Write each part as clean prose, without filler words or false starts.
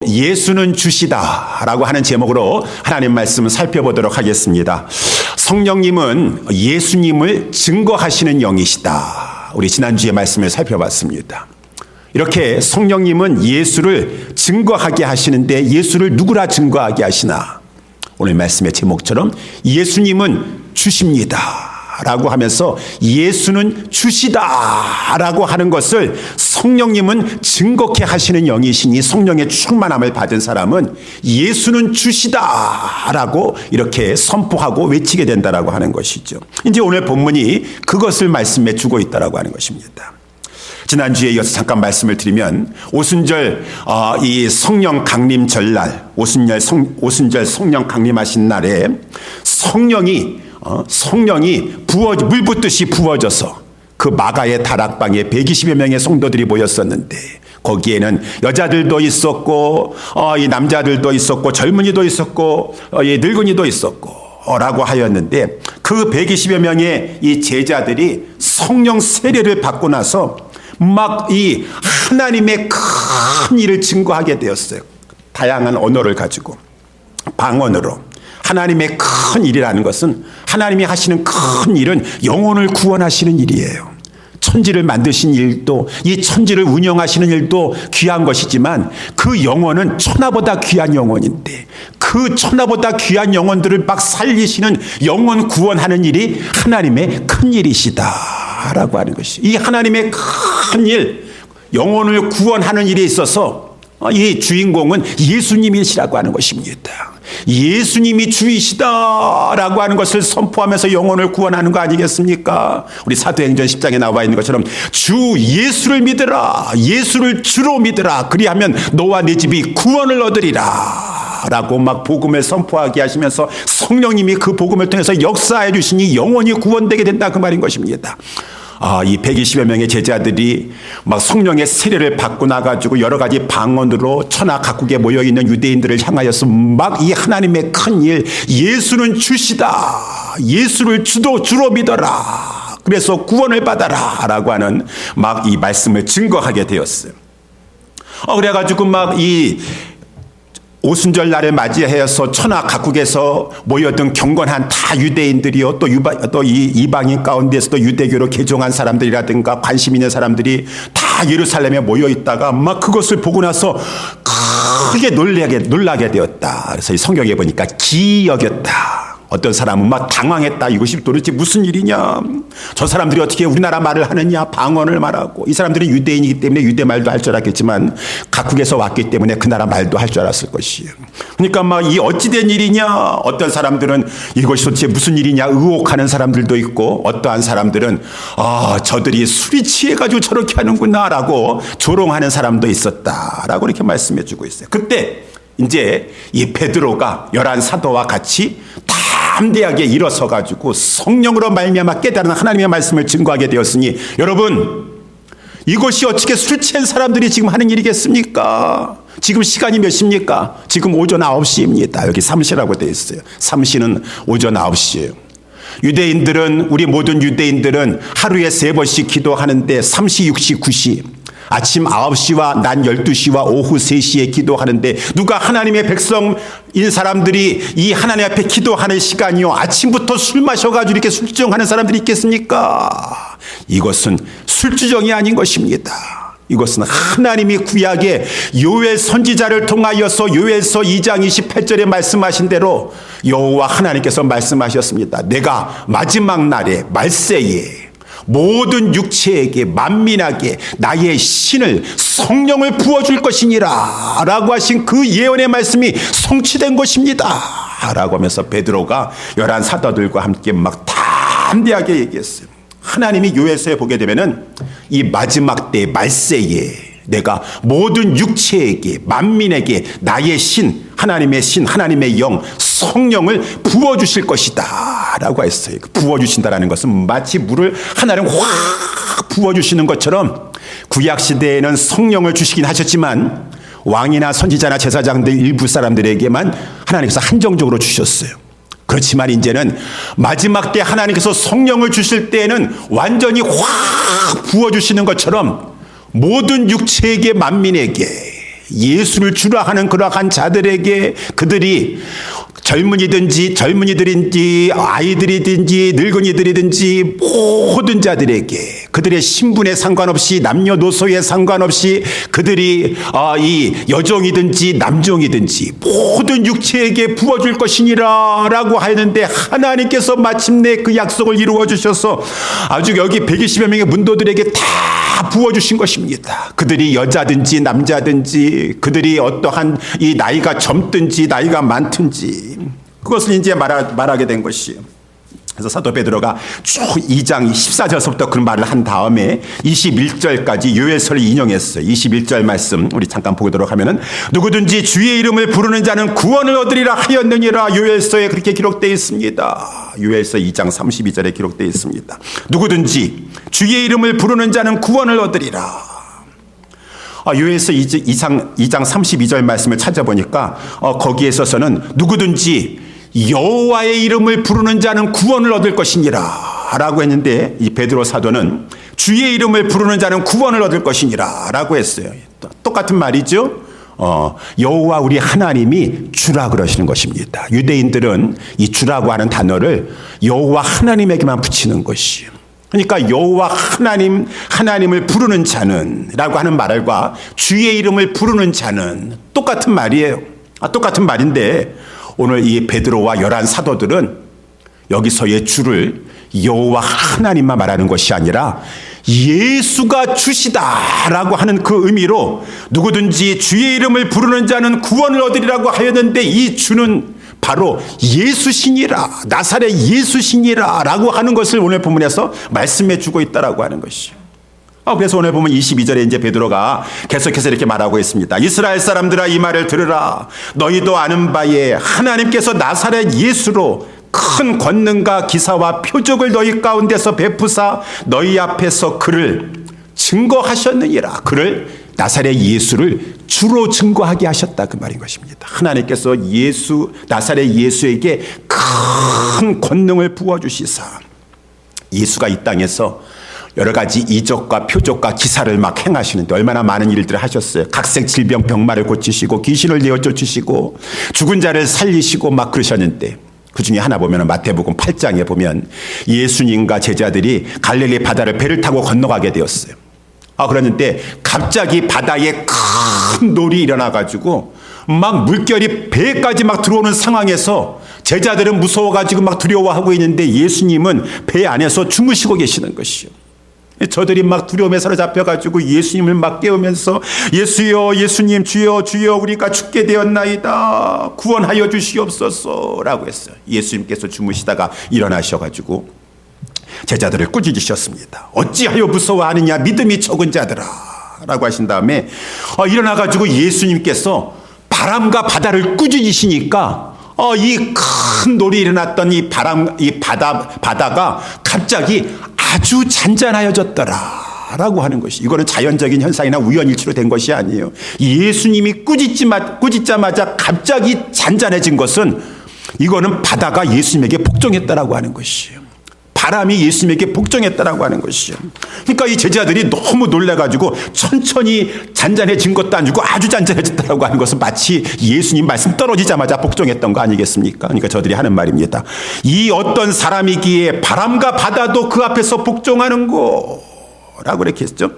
예수는 주시다라고 하는 제목으로 하나님 말씀을 살펴보도록 하겠습니다. 성령님은 예수님을 증거하시는 영이시다. 우리 지난주에 말씀을 살펴봤습니다. 이렇게 성령님은 예수를 증거하게 하시는데 예수를 누구라 증거하게 하시나? 오늘 말씀의 제목처럼 예수님은 주십니다 라고 하면서 예수는 주시다라고 하는 것을 성령님은 증거케 하시는 영이시니 성령의 충만함을 받은 사람은 예수는 주시다라고 이렇게 선포하고 외치게 된다라고 하는 것이죠. 이제 오늘 본문이 그것을 말씀해 주고 있다라고 하는 것입니다. 지난주에 이어서 잠깐 말씀을 드리면 오순절 이 성령 강림 전날 오순절 성령 강림하신 날에 성령이 물 붓듯이 부어져서 그 마가의 다락방에 120여 명의 성도들이 모였었는데 거기에는 여자들도 있었고 이 남자들도 있었고 젊은이도 있었고 이 늙은이도 있었고 라고 하였는데 그 120여 명의 이 제자들이 성령 세례를 받고 나서 막 이 하나님의 큰 일을 증거하게 되었어요. 다양한 언어를 가지고 방언으로. 하나님의 큰 일이라는 것은 하나님이 하시는 큰 일은 영혼을 구원하시는 일이에요. 천지를 만드신 일도 이 천지를 운영하시는 일도 귀한 것이지만 그 영혼은 천하보다 귀한 영혼인데 그 천하보다 귀한 영혼들을 막 살리시는 영혼 구원하는 일이 하나님의 큰 일이시다라고 하는 것이. 이 하나님의 큰 일, 영혼을 구원하는 일에 있어서 이 주인공은 예수님이시라고 하는 것입니다. 예수님이 주이시다라고 하는 것을 선포하면서 영혼을 구원하는 거 아니겠습니까? 우리 사도행전 10장에 나와 있는 것처럼 주 예수를 믿으라, 예수를 주로 믿으라, 그리하면 너와 네 집이 구원을 얻으리라 라고 막 복음을 선포하게 하시면서 성령님이 그 복음을 통해서 역사해 주시니 영혼이 구원되게 된다, 그 말인 것입니다. 이 120여 명의 제자들이 막 성령의 세례를 받고 나가지고 여러 가지 방언으로 천하 각국에 모여있는 유대인들을 향하여서 막 이 하나님의 큰 일, 예수는 주시다, 예수를 주로 믿어라, 그래서 구원을 받아라 라고 하는 막 이 말씀을 증거하게 되었어요. 그래가지고 막 이 오순절 날을 맞이해서 천하 각국에서 모여든 경건한 다 유대인들이요, 또 이 이방인 가운데서도 유대교로 개종한 사람들이라든가 관심 있는 사람들이 다 예루살렘에 모여 있다가 막 그것을 보고 나서 크게 놀라게 되었다. 그래서 이 성경에 보니까 기여겼다. 어떤 사람은 막 당황했다. 이것이 도대체 무슨 일이냐? 저 사람들이 어떻게 우리나라 말을 하느냐? 방언을 말하고. 이 사람들은 유대인이기 때문에 유대 말도 할 줄 알았겠지만 각국에서 왔기 때문에 그 나라 말도 할 줄 알았을 것이에요. 그러니까 막 이 어찌된 일이냐? 어떤 사람들은 이것이 도대체 무슨 일이냐? 의혹하는 사람들도 있고, 어떠한 사람들은 저들이 술이 취해가지고 저렇게 하는구나 라고 조롱하는 사람도 있었다라고 이렇게 말씀해 주고 있어요. 그때 이제 이 베드로가 11 사도와 같이 담대하게 일어서 가지고 성령으로 말미암아 깨달은 하나님의 말씀을 증거하게 되었으니, 여러분, 이것이 어떻게 술 취한 사람들이 지금 하는 일이겠습니까? 지금 시간이 몇 시입니까? 지금 오전 9시입니다. 여기 3시라고 되어 있어요. 3시는 오전 9시예요. 우리 모든 유대인들은 하루에 3번씩 기도하는데 3시, 6시, 9시, 아침 9시와 낮 12시와 오후 3시에 기도하는데 누가 하나님의 백성인 사람들이 이 하나님 앞에 기도하는 시간이요, 아침부터 술 마셔가지고 이렇게 술주정하는 사람들이 있겠습니까? 이것은 술주정이 아닌 것입니다. 이것은 하나님이 구약에 요엘 선지자를 통하여서 요엘서 2장 28절에 말씀하신 대로 여호와 하나님께서 말씀하셨습니다. 내가 마지막 날에 말세에 모든 육체에게 만민에게 나의 신을 성령을 부어줄 것이니라 라고 하신 그 예언의 말씀이 성취된 것입니다 라고 하면서 베드로가 11 사도들과 함께 막 담대하게 얘기했어요. 하나님이 요엘서에 보게 되면은 이 마지막 때 말세에 내가 모든 육체에게 만민에게 나의 신, 하나님의 영, 성령을 부어주실 것이다 라고 했어요. 부어주신다라는 것은 마치 물을 하나를 확 부어주시는 것처럼 구약시대에는 성령을 주시긴 하셨지만 왕이나 선지자나 제사장들 일부 사람들에게만 하나님께서 한정적으로 주셨어요. 그렇지만 이제는 마지막 때 하나님께서 성령을 주실 때에는 완전히 확 부어주시는 것처럼 모든 육체에게 만민에게 예수를 주라 하는 그러한 자들에게 그들이 젊은이들인지 아이들이든지 늙은이들이든지 모든 자들에게 그들의 신분에 상관없이 남녀노소에 상관없이 그들이 이 여종이든지 남종이든지 모든 육체에게 부어줄 것이니라 라고 하였는데 하나님께서 마침내 그 약속을 이루어 주셔서 아주 여기 120여 명의 문도들에게 다 부어주신 것입니다. 그들이 여자든지 남자든지 그들이 어떠한 이 나이가 젊든지 나이가 많든지 그것을 이제 말하게 된 것이에요. 그래서 사도 베드로가 쭉 2장 14절서부터 그 말을 한 다음에 21절까지 요엘서를 인용했어요. 21절 말씀 우리 잠깐 보도록 하면은 누구든지 주의 이름을 부르는 자는 구원을 얻으리라 하였느니라 요엘서에 그렇게 기록되어 있습니다. 요엘서 2장 32절에 기록되어 있습니다. 누구든지 주의 이름을 부르는 자는 구원을 얻으리라. 요엘서 2장 32절 말씀을 찾아보니까 거기에 있어서는 누구든지 여호와의 이름을 부르는 자는 구원을 얻을 것이니라 라고 했는데 이 베드로 사도는 주의 이름을 부르는 자는 구원을 얻을 것이니라 라고 했어요. 똑같은 말이죠. 여호와 우리 하나님이 주라 그러시는 것입니다. 유대인들은 이 주라고 하는 단어를 여호와 하나님에게만 붙이는 것이에요. 그러니까 여호와 하나님을 부르는 자는 라고 하는 말과 주의 이름을 부르는 자는 똑같은 말이에요. 똑같은 말인데 오늘 이 베드로와 11 사도들은 여기서의 주를 여호와 하나님만 말하는 것이 아니라 예수가 주시다라고 하는 그 의미로 누구든지 주의 이름을 부르는 자는 구원을 얻으리라고 하였는데 이 주는 바로 예수시니라 나사렛 예수시니라 라고 하는 것을 오늘 본문에서 말씀해 주고 있다라고 하는 것이죠. 그래서 오늘 보면 22절에 이제 베드로가 계속해서 이렇게 말하고 있습니다. 이스라엘 사람들아 이 말을 들으라. 너희도 아는 바에 하나님께서 나사렛 예수로 큰 권능과 기사와 표적을 너희 가운데서 베푸사 너희 앞에서 그를 증거하셨느니라. 그를 나사렛 예수를 주로 증거하게 하셨다 그 말인 것입니다. 하나님께서 나사렛 예수에게 큰 권능을 부어주시사 예수가 이 땅에서 여러 가지 이적과 표적과 기사를 막 행하시는데 얼마나 많은 일들을 하셨어요. 각색 질병 병마를 고치시고 귀신을 내어 쫓으시고 죽은 자를 살리시고 막 그러셨는데 그 중에 하나 보면 마태복음 8장에 보면 예수님과 제자들이 갈릴리 바다를 배를 타고 건너가게 되었어요. 그러는데 갑자기 바다에 큰 놀이 일어나가지고 막 물결이 배까지 막 들어오는 상황에서 제자들은 무서워가지고 막 두려워하고 있는데 예수님은 배 안에서 주무시고 계시는 것이요. 저들이 막 두려움에 사로잡혀가지고 예수님을 막 깨우면서 예수여 예수님 주여 주여 우리가 죽게 되었나이다 구원하여 주시옵소서 라고 했어요. 예수님께서 주무시다가 일어나셔가지고 제자들을 꾸짖으셨습니다. 어찌하여 무서워하느냐 믿음이 적은 자들아 라고 하신 다음에 일어나가지고 예수님께서 바람과 바다를 꾸짖으시니까 이 큰 놀이 일어났던 이 바다가 갑자기 아주 잔잔하여졌더라 라고 하는 것이 이거는 자연적인 현상이나 우연일치로 된 것이 아니에요. 예수님이 꾸짖자마자 갑자기 잔잔해진 것은 이거는 바다가 예수님에게 복종했다라고 하는 것이에요. 바람이 예수님에게 복종했다라고 하는 것이죠. 그러니까 이 제자들이 너무 놀라가지고 천천히 잔잔해진 것도 아니고 아주 잔잔해졌다라고 하는 것은 마치 예수님 말씀 떨어지자마자 복종했던 거 아니겠습니까? 그러니까 저들이 하는 말입니다. 이 어떤 사람이기에 바람과 바다도 그 앞에서 복종하는 거라고 이렇게 했죠.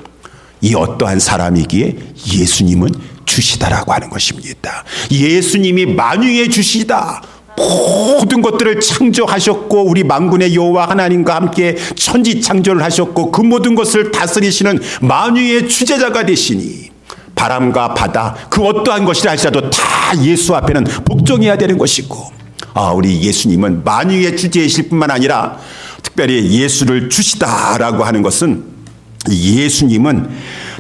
이 어떠한 사람이기에 예수님은 주시다라고 하는 것입니다. 예수님이 만유의 주시다. 모든 것들을 창조하셨고 우리 만군의 여호와 하나님과 함께 천지 창조를 하셨고 그 모든 것을 다스리시는 만유의 주재자가 되시니 바람과 바다 그 어떠한 것이라 할지라도 다 예수 앞에는 복종해야 되는 것이고 우리 예수님은 만유의 주재이실 뿐만 아니라 특별히 예수를 주시다라고 하는 것은 예수님은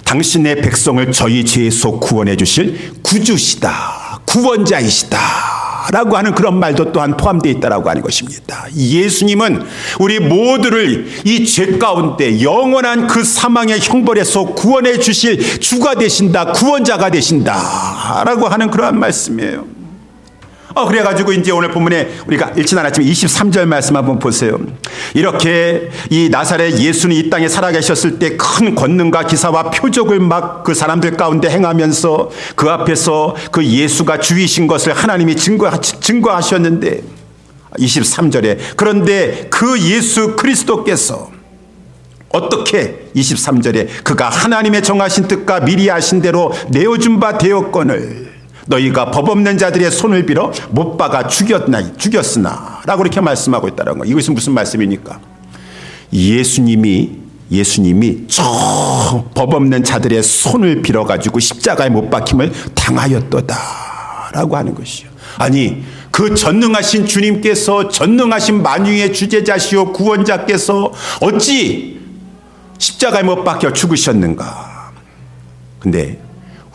당신의 백성을 저희 죄에서 구원해 주실 구주시다 구원자이시다 라고 하는 그런 말도 또한 포함되어 있다라고 하는 것입니다. 예수님은 우리 모두를 이 죄 가운데 영원한 그 사망의 형벌에서 구원해 주실 주가 되신다 구원자가 되신다 라고 하는 그러한 말씀이에요. 그래가지고 이제 오늘 본문에 우리가 읽진 않았지만 23절 말씀 한번 보세요. 이렇게 이 나사렛 예수는 이 땅에 살아계셨을 때 큰 권능과 기사와 표적을 막 그 사람들 가운데 행하면서 그 앞에서 그 예수가 주이신 것을 하나님이 증거하셨는데 23절에 그런데 그 예수 그리스도께서 어떻게 23절에 그가 하나님의 정하신 뜻과 미리 하신 대로 내어준 바 되었거늘 너희가 법 없는 자들의 손을 빌어 못 박아 죽였으나 라고 이렇게 말씀하고 있다는 거. 이것은 무슨 말씀입니까? 예수님이 저 법 없는 자들의 손을 빌어가지고 십자가에 못 박힘을 당하였도다 라고 하는 것이요. 아니 그 전능하신 주님께서 전능하신 만유의 주제자시오 구원자께서 어찌 십자가에 못 박혀 죽으셨는가. 근데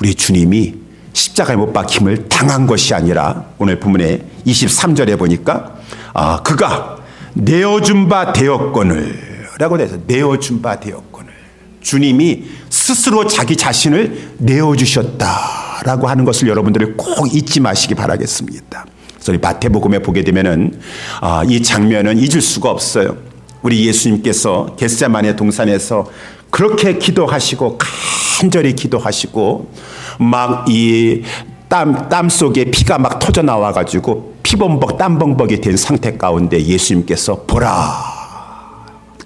우리 주님이 십자가에 못 박힘을 당한 것이 아니라 오늘 본문에 23절에 보니까 그가 내어준 바 되었거늘 라고 해서 내어준 바 되었거늘 주님이 스스로 자기 자신을 내어주셨다라고 하는 것을 여러분들이 꼭 잊지 마시기 바라겠습니다. 그래서 우리 마태복음에 보게 되면은 이 장면은 잊을 수가 없어요. 우리 예수님께서 겟세마네 동산에서 그렇게 기도하시고 간절히 기도하시고 막 이 땀 속에 피가 막 터져 나와 가지고 피범벅 땀범벅이 된 상태 가운데 예수님께서 보라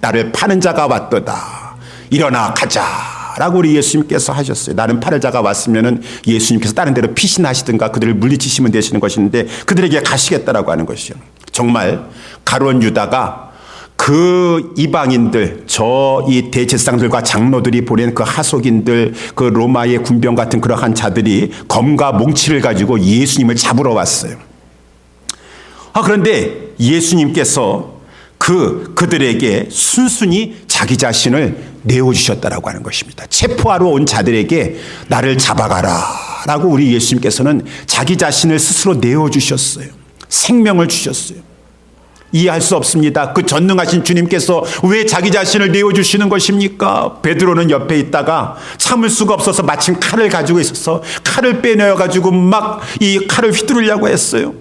나를 파는 자가 왔도다 일어나 가자라고 우리 예수님께서 하셨어요. 나는 파는 자가 왔으면은 예수님께서 다른 데로 피신하시든가 그들을 물리치시면 되시는 것인데 그들에게 가시겠다라고 하는 것이요. 정말 가룟 유다가 그 이방인들 이 대제사장들과 장로들이 보낸 그 하속인들 그 로마의 군병 같은 그러한 자들이 검과 몽치를 가지고 예수님을 잡으러 왔어요. 그런데 예수님께서 그들에게 순순히 자기 자신을 내어주셨다라고 하는 것입니다. 체포하러 온 자들에게 나를 잡아가라 라고 우리 예수님께서는 자기 자신을 스스로 내어주셨어요. 생명을 주셨어요. 이해할 수 없습니다. 그 전능하신 주님께서 왜 자기 자신을 내어주시는 것입니까? 베드로는 옆에 있다가 참을 수가 없어서 마침 칼을 가지고 있어서 칼을 빼내어가지고 막 이 칼을 휘두르려고 했어요.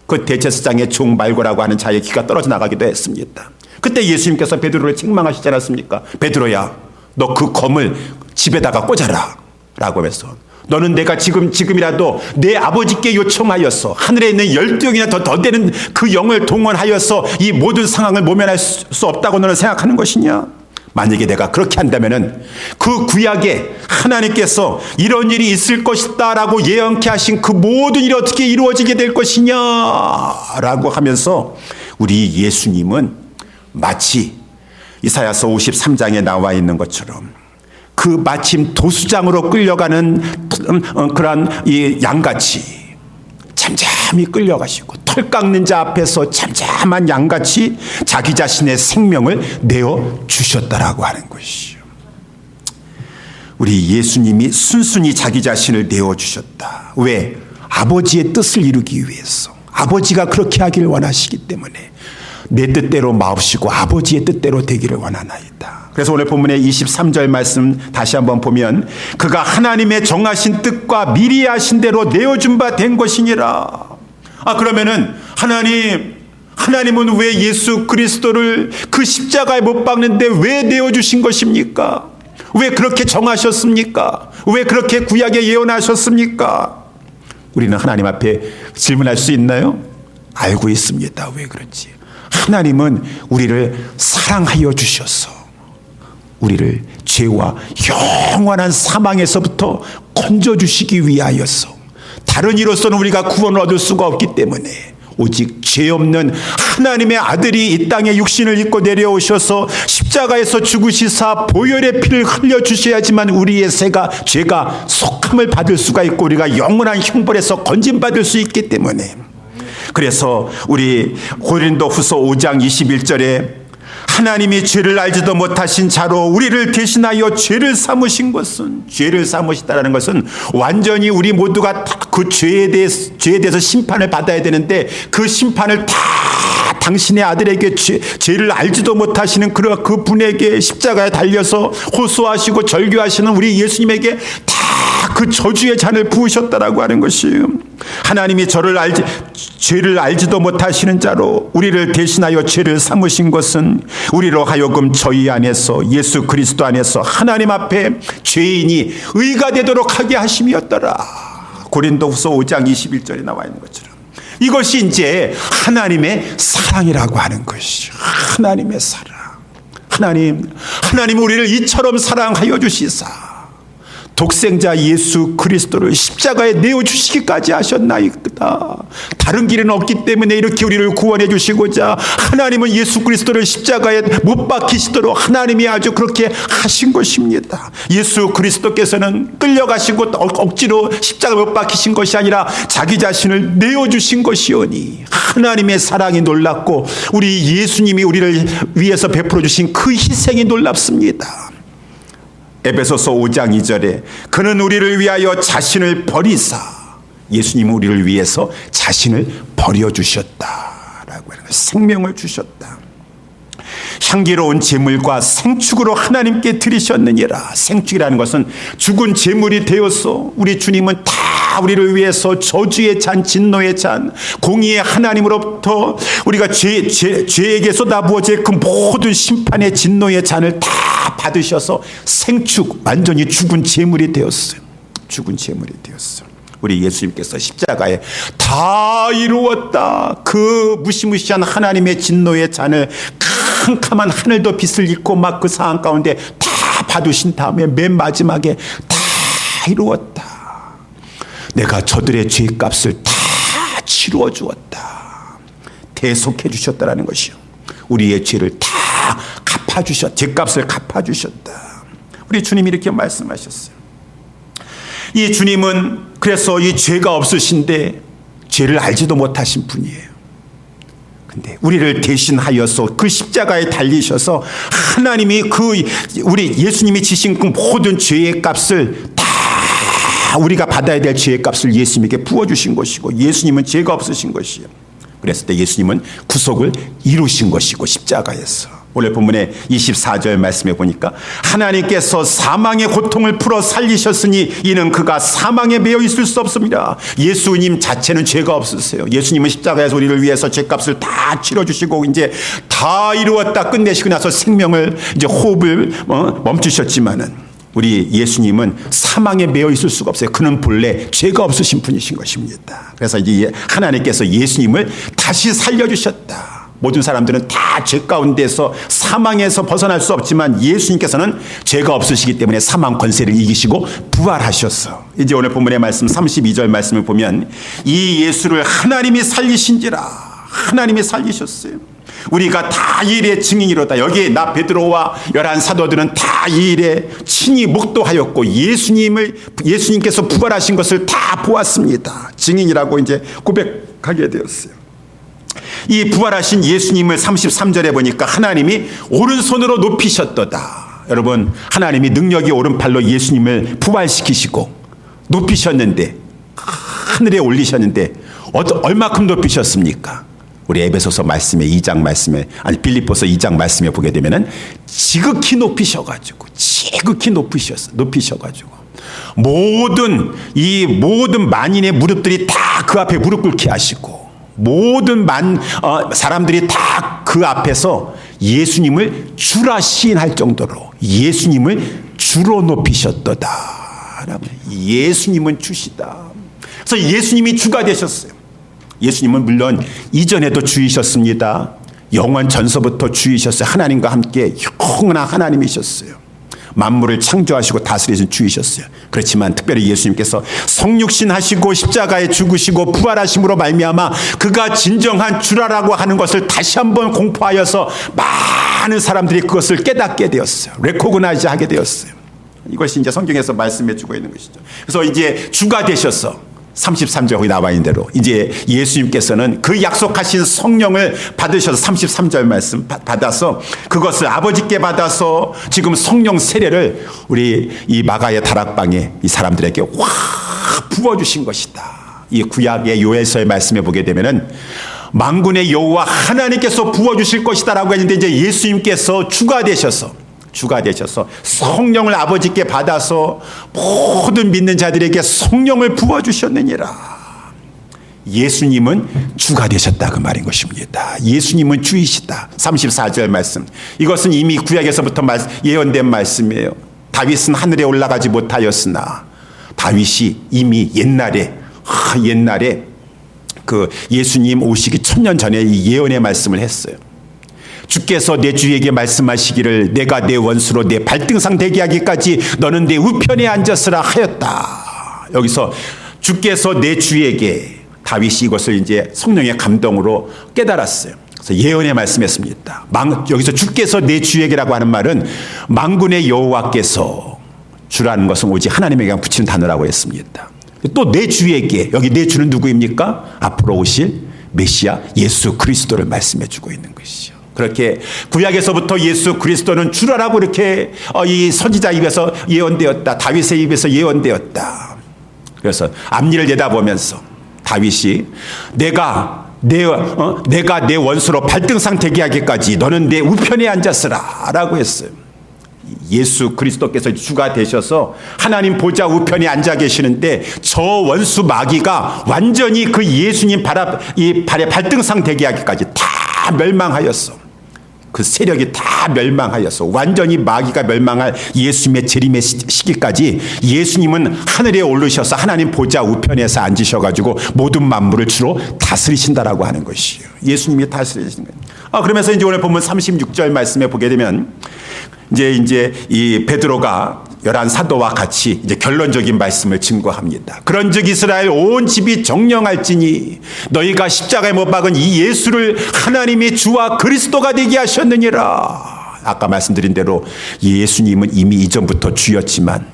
그 대제사장의 종 말고라고 하는 자의 귀가 떨어져 나가기도 했습니다. 그때 예수님께서 베드로를 책망하시지 않았습니까? 베드로야, 너 그 검을 집에다가 꽂아라 라고 하면서 너는 내가 지금이라도 내 아버지께 요청하여서 하늘에 있는 12영이나 더 되는 그 영을 동원하여서 이 모든 상황을 모면할 수 없다고 너는 생각하는 것이냐? 만약에 내가 그렇게 한다면은 그 구약에 하나님께서 이런 일이 있을 것이다라고 예언케 하신 그 모든 일이 어떻게 이루어지게 될 것이냐라고 하면서 우리 예수님은 마치 이사야서 53장에 나와 있는 것처럼 그 마침 도수장으로 끌려가는 그런 이 양같이 잠잠히 끌려가시고 털 깎는 자 앞에서 잠잠한 양같이 자기 자신의 생명을 내어 주셨다라고 하는 것이죠. 우리 예수님이 순순히 자기 자신을 내어 주셨다. 왜? 아버지의 뜻을 이루기 위해서. 아버지가 그렇게 하기를 원하시기 때문에 내 뜻대로 마옵시고 아버지의 뜻대로 되기를 원하나이다. 그래서 오늘 본문의 23절 말씀 다시 한번 보면 그가 하나님의 정하신 뜻과 미리 하신 대로 내어준 바 된 것이니라. 그러면은 하나님은 왜 예수 그리스도를 그 십자가에 못 박는데 왜 내어주신 것입니까? 왜 그렇게 정하셨습니까? 왜 그렇게 구약에 예언하셨습니까? 우리는 하나님 앞에 질문할 수 있나요? 알고 있습니다. 왜 그런지. 하나님은 우리를 사랑하여 주셔서 우리를 죄와 영원한 사망에서부터 건져주시기 위하여서 다른 이로서는 우리가 구원을 얻을 수가 없기 때문에 오직 죄 없는 하나님의 아들이 이 땅에 육신을 입고 내려오셔서 십자가에서 죽으시사 보혈의 피를 흘려주셔야지만 우리의 죄가 속함을 받을 수가 있고 우리가 영원한 형벌에서 건짐받을 수 있기 때문에 그래서 우리 고린도후서 5장 21절에 하나님이 죄를 알지도 못하신 자로 우리를 대신하여 죄를 삼으신 것은 죄를 삼으시다라는 것은 완전히 우리 모두가 그 죄에 대해서 심판을 받아야 되는데 그 심판을 다 당신의 아들에게 죄를 알지도 못하시는 그 분에게 십자가에 달려서 호소하시고 절규하시는 우리 예수님에게 다 그 저주의 잔을 부으셨다라고 하는 것이에요. 하나님이 죄를 알지도 못하시는 자로 우리를 대신하여 죄를 삼으신 것은 우리로 하여금 저희 안에서 예수 그리스도 안에서 하나님 앞에 죄인이 의가 되도록 하게 하심이었더라. 고린도후서 5장 21절에 나와 있는 것처럼 이것이 이제 하나님의 사랑이라고 하는 것이죠. 하나님의 사랑. 하나님 우리를 이처럼 사랑하여 주시사 독생자 예수 그리스도를 십자가에 내어주시기까지 하셨나이다. 다른 길은 없기 때문에 이렇게 우리를 구원해 주시고자 하나님은 예수 그리스도를 십자가에 못 박히시도록 하나님이 아주 그렇게 하신 것입니다. 예수 그리스도께서는 끌려가시고 억지로 십자가에 못 박히신 것이 아니라 자기 자신을 내어주신 것이오니 하나님의 사랑이 놀랍고 우리 예수님이 우리를 위해서 베풀어 주신 그 희생이 놀랍습니다. 에베소서 5장 2절에 그는 우리를 위하여 자신을 버리사 예수님은 우리를 위해서 자신을 버려주셨다라고 하는 거예요. 생명을 주셨다. 향기로운 제물과 생축으로 하나님께 드리셨느니라. 생축이라는 것은 죽은 제물이 되어서 우리 주님은 다 우리를 위해서 저주의 잔, 진노의 잔, 공의의 하나님으로부터 우리가 죄에게 쏟아부어질 그 모든 심판의 진노의 잔을 다 받으셔서 생축, 완전히 죽은 제물이 되었어요. 죽은 제물이 되었어요. 우리 예수님께서 십자가에 다 이루었다. 그 무시무시한 하나님의 진노의 잔을 캄캄한 하늘도 빛을 잃고 막 그 상황 가운데 다 받으신 다음에 맨 마지막에 다 이루었다. 내가 저들의 죄값을 다 치루어 주었다. 대속해 주셨다라는 것이요. 우리의 죄를 다 갚아주셨다. 죄값을 갚아주셨다. 우리 주님이 이렇게 말씀하셨어요. 이 주님은 그래서 이 죄가 없으신데 죄를 알지도 못하신 분이에요. 근데 우리를 대신하여서 그 십자가에 달리셔서 하나님이 우리 예수님이 지신 그 모든 죄의 값을 다 우리가 받아야 될 죄의 값을 예수님에게 부어주신 것이고 예수님은 죄가 없으신 것이에요. 그랬을 때 예수님은 구속을 이루신 것이고 십자가에서 오늘 본문의 24절 말씀해 보니까 하나님께서 사망의 고통을 풀어 살리셨으니 이는 그가 사망에 매여 있을 수 없습니다. 예수님 자체는 죄가 없으세요. 예수님은 십자가에서 우리를 위해서 죄값을 다 치러주시고 이제 다 이루었다 끝내시고 나서 생명을 이제 호흡을 멈추셨지만은 우리 예수님은 사망에 매여 있을 수가 없어요. 그는 본래 죄가 없으신 분이신 것입니다. 그래서 이제 하나님께서 예수님을 다시 살려주셨다. 모든 사람들은 다 죄 가운데서 사망에서 벗어날 수 없지만 예수님께서는 죄가 없으시기 때문에 사망 권세를 이기시고 부활하셨어. 이제 오늘 본문의 말씀 32절 말씀을 보면 이 예수를 하나님이 살리신지라. 하나님이 살리셨어요. 우리가 다 이 일의 증인이로다. 여기에 나 베드로와 11 사도들은 다 이 일에 친히 목도하였고 예수님께서 부활하신 것을 다 보았습니다. 증인이라고 이제 고백하게 되었어요. 이 부활하신 예수님을 33절에 보니까 하나님이 오른손으로 높이셨도다. 여러분, 하나님이 능력이 오른팔로 예수님을 부활시키시고 높이셨는데, 하늘에 올리셨는데 얼마큼 높이셨습니까? 우리 에베소서 말씀에 2장 말씀에 빌립보서 2장 말씀에 보게 되면은 지극히 높이셔가지고 모든 만인의 무릎들이 다 그 앞에 무릎 꿇게 하시고 모든 사람들이 다 그 앞에서 예수님을 주라 시인할 정도로 예수님을 주로 높이셨도다. 예수님은 주시다. 그래서 예수님이 주가 되셨어요. 예수님은 물론 이전에도 주이셨습니다. 영원 전서부터 주이셨어요. 하나님과 함께 영원한 하나님이셨어요. 만물을 창조하시고 다스리신 주이셨어요. 그렇지만 특별히 예수님께서 성육신 하시고 십자가에 죽으시고 부활하심으로 말미암아 그가 진정한 주라라고 하는 것을 다시 한번 공포하여서 많은 사람들이 그것을 깨닫게 되었어요. 레코그나이즈 하게 되었어요. 이것이 이제 성경에서 말씀해 주고 있는 것이죠. 그래서 이제 주가 되셔서 33절 거기 나와 있는 대로 이제 예수님께서는 그 약속하신 성령을 받으셔서 33절 말씀 받아서 그것을 아버지께 받아서 지금 성령 세례를 우리 이 마가의 다락방에 이 사람들에게 확 부어주신 것이다. 이 구약의 요엘서의 말씀에 보게 되면은 만군의 여호와 하나님께서 부어주실 것이다라고 했는데 이제 예수님께서 주가 되셔서 주가 되셔서 성령을 아버지께 받아서 모든 믿는 자들에게 성령을 부어주셨느니라. 예수님은 주가 되셨다 그 말인 것입니다. 예수님은 주이시다. 34절 말씀. 이것은 이미 구약에서부터 예언된 말씀이에요. 다윗은 하늘에 올라가지 못하였으나 다윗이 이미 옛날에 그 예수님 오시기 1000년 전에 이 예언의 말씀을 했어요. 주께서 내 주에게 말씀하시기를 내가 내 원수로 내 발등상 되게 하기까지 너는 내 우편에 앉았으라 하였다. 여기서 주께서 내 주에게, 다윗이 이것을 이제 성령의 감동으로 깨달았어요. 그래서 예언의 말씀했습니다. 여기서 주께서 내 주에게라고 하는 말은 만군의 여호와께서, 주라는 것은 오직 하나님에게 붙이는 단어라고 했습니다. 또 내 주에게, 여기 내 주는 누구입니까? 앞으로 오실 메시아 예수 그리스도를 말씀해 주고 있는 것이죠. 그렇게 구약에서부터 예수 그리스도는 주라라고 이렇게 이 선지자 입에서 예언되었다. 다윗의 입에서 예언되었다. 그래서 앞니를 내다보면서 다윗이 내가 내 원수로 발등상 되게 하기까지 너는 내 우편에 앉았으라 라고 했어요. 예수 그리스도께서 주가 되셔서 하나님 보좌 우편에 앉아 계시는데 저 원수 마귀가 완전히 그 예수님 발에 발등상 되게 하기까지 다 멸망하였어. 그 세력이 다 멸망하였어. 완전히 마귀가 멸망할 예수님의 재림의 시기까지 예수님은 하늘에 오르셔서 하나님 보좌 우편에서 앉으셔가지고 모든 만물을 주로 다스리신다라고 하는 것이에요. 예수님이 다스리시는 거예요. 그러면서 이제 오늘 본문 36절 말씀에 보게 되면 이제 이 베드로가 11 사도와 같이 이제 결론적인 말씀을 증거합니다. 그런즉 이스라엘 온 집이 정령할지니 너희가 십자가에 못 박은 이 예수를 하나님의 주와 그리스도가 되게 하셨느니라. 아까 말씀드린 대로 예수님은 이미 이전부터 주였지만,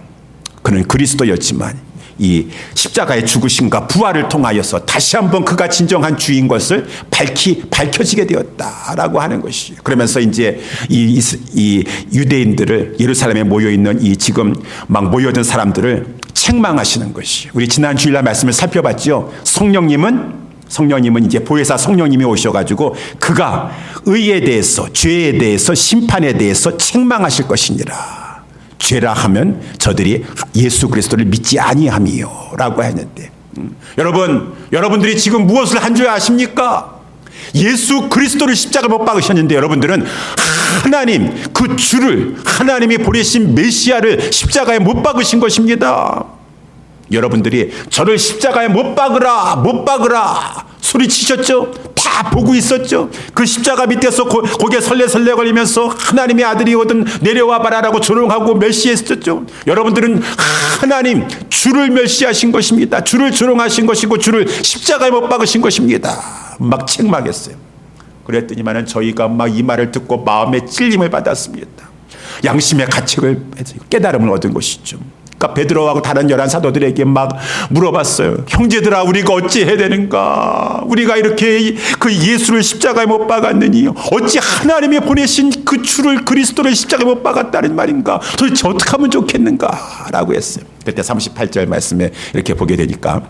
그는 그리스도였지만 이 십자가의 죽으심과 부활을 통하여서 다시 한번 그가 진정한 주인 것을 밝혀지게 되었다라고 하는 것이죠. 그러면서 이제 이 유대인들을, 예루살렘에 모여 있는 이 지금 막 모여든 사람들을 책망하시는 것이. 우리 지난 주일날 말씀을 살펴봤죠. 성령님은 이제 보혜사 성령님이 오셔가지고 그가 의에 대해서, 죄에 대해서, 심판에 대해서 책망하실 것이니라. 죄라 하면 저들이 예수 그리스도를 믿지 아니함이요 라고 했는데, 여러분들이 지금 무엇을 한 줄 아십니까? 예수 그리스도를 십자가 못 박으셨는데 여러분들은 하나님 그 주를, 하나님이 보내신 메시아를 십자가에 못 박으신 것입니다. 여러분들이 저를 십자가에 못 박으라 소리치셨죠? 다 보고 있었죠? 그 십자가 밑에서 고개 설레설레 걸리면서 하나님의 아들이 오든 내려와 봐라라고 조롱하고 멸시했었죠? 여러분들은 하나님 주를 멸시하신 것입니다. 주를 조롱하신 것이고 주를 십자가에 못 박으신 것입니다. 막 책망했어요. 그랬더니만은 저희가 막 이 말을 듣고 마음에 찔림을 받았습니다. 양심의 가책을, 깨달음을 얻은 것이죠. 그러니까 베드로하고 다른 11 사도들에게 막 물어봤어요. 형제들아, 우리가 어찌 해야 되는가? 우리가 이렇게 그 예수를 십자가에 못 박았느니 어찌 하나님이 보내신 그 주를, 그리스도를 십자가에 못 박았다는 말인가? 도대체 어떻게 하면 좋겠는가? 라고 했어요. 그때 38절 말씀에 이렇게 보게 되니까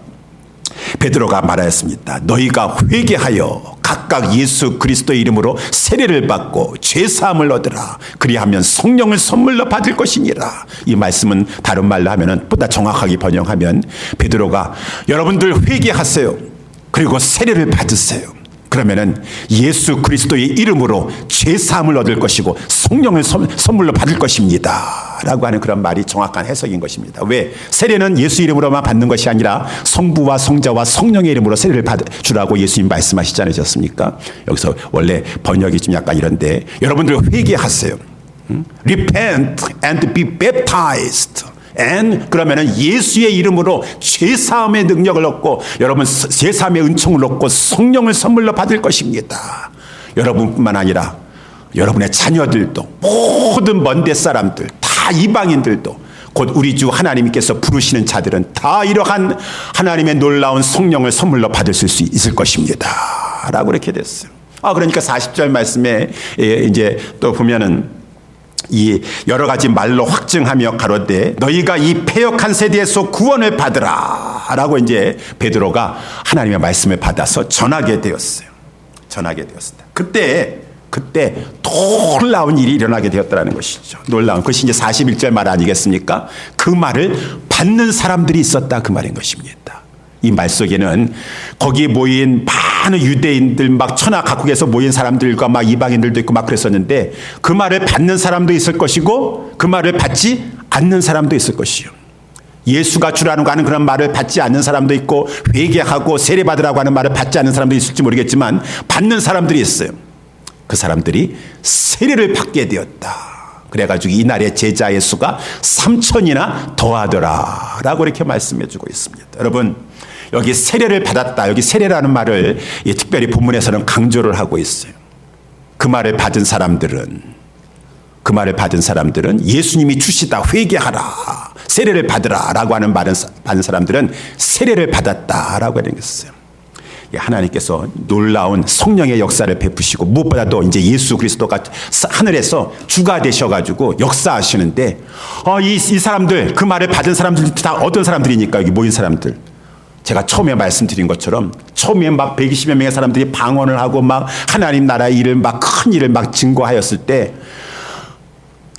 베드로가 말하였습니다. 너희가 회개하여 각각 예수 그리스도의 이름으로 세례를 받고 죄사함을 얻으라. 그리하면 성령을 선물로 받을 것이니라. 이 말씀은 다른 말로 하면은 보다 정확하게 번역하면 베드로가 여러분들 회개하세요. 그리고 세례를 받으세요. 그러면은 예수 그리스도의 이름으로 죄사함을 얻을 것이고 성령을 선물로 받을 것입니다 라고 하는 그런 말이 정확한 해석인 것입니다. 왜? 세례는 예수 이름으로만 받는 것이 아니라 성부와 성자와 성령의 이름으로 세례를 받으라고 예수님 말씀하시지 않으셨습니까? 여기서 원래 번역이 좀 약간 이런데, 여러분들 회개하세요. Repent and be baptized. 그러면은 예수의 이름으로 죄사함의 능력을 얻고 여러분 죄사함의 은총을 얻고 성령을 선물로 받을 것입니다. 여러분뿐만 아니라 여러분의 자녀들도, 모든 먼데 사람들, 다 이방인들도, 곧 우리 주 하나님께서 부르시는 자들은 다 이러한 하나님의 놀라운 성령을 선물로 받을 수 있을 것입니다 라고 이렇게 됐어요. 그러니까 40절 말씀에 이제 또 보면은 이 여러 가지 말로 확증하며 가로되 너희가 이 패역한 세대에서 구원을 받으라 라고 이제 베드로가 하나님의 말씀을 받아서 전하게 되었어요. 전하게 되었습니다. 그때 그때 놀라운 일이 일어나게 되었다는 것이죠. 놀라운 그것이 이제 41절 말 아니겠습니까? 그 말을 받는 사람들이 있었다 그 말인 것입니다. 이 말 속에는 거기에 모인 많은 유대인들 막 천하 각국에서 모인 사람들과 막 이방인들도 있고 막 그랬었는데 그 말을 받는 사람도 있을 것이고 그 말을 받지 않는 사람도 있을 것이요. 예수가 주라는 거 하는 그런 말을 받지 않는 사람도 있고 회개하고 세례받으라고 하는 말을 받지 않는 사람도 있을지 모르겠지만 받는 사람들이 있어요. 그 사람들이 세례를 받게 되었다. 그래가지고 이날의 제자의 수가 3,000이나 더하더라 라고 이렇게 말씀해 주고 있습니다. 여러분 여기 세례를 받았다. 여기 세례라는 말을 특별히 본문에서는 강조를 하고 있어요. 그 말을 받은 사람들은 예수님이 주시다 회개하라 세례를 받으라 라고 하는 말은 받은 사람들은 세례를 받았다라고 하는 것이었어요. 하나님께서 놀라운 성령의 역사를 베푸시고 무엇보다도 이제 예수 그리스도가 하늘에서 주가 되셔가지고 역사하시는데 이 사람들 그 말을 받은 사람들 다 어떤 사람들이니까 여기 모인 사람들 제가 처음에 말씀드린 것처럼 처음에 막 120여 명의 사람들이 방언을 하고 막 하나님 나라의 일을 막 큰 일을 막 증거하였을 때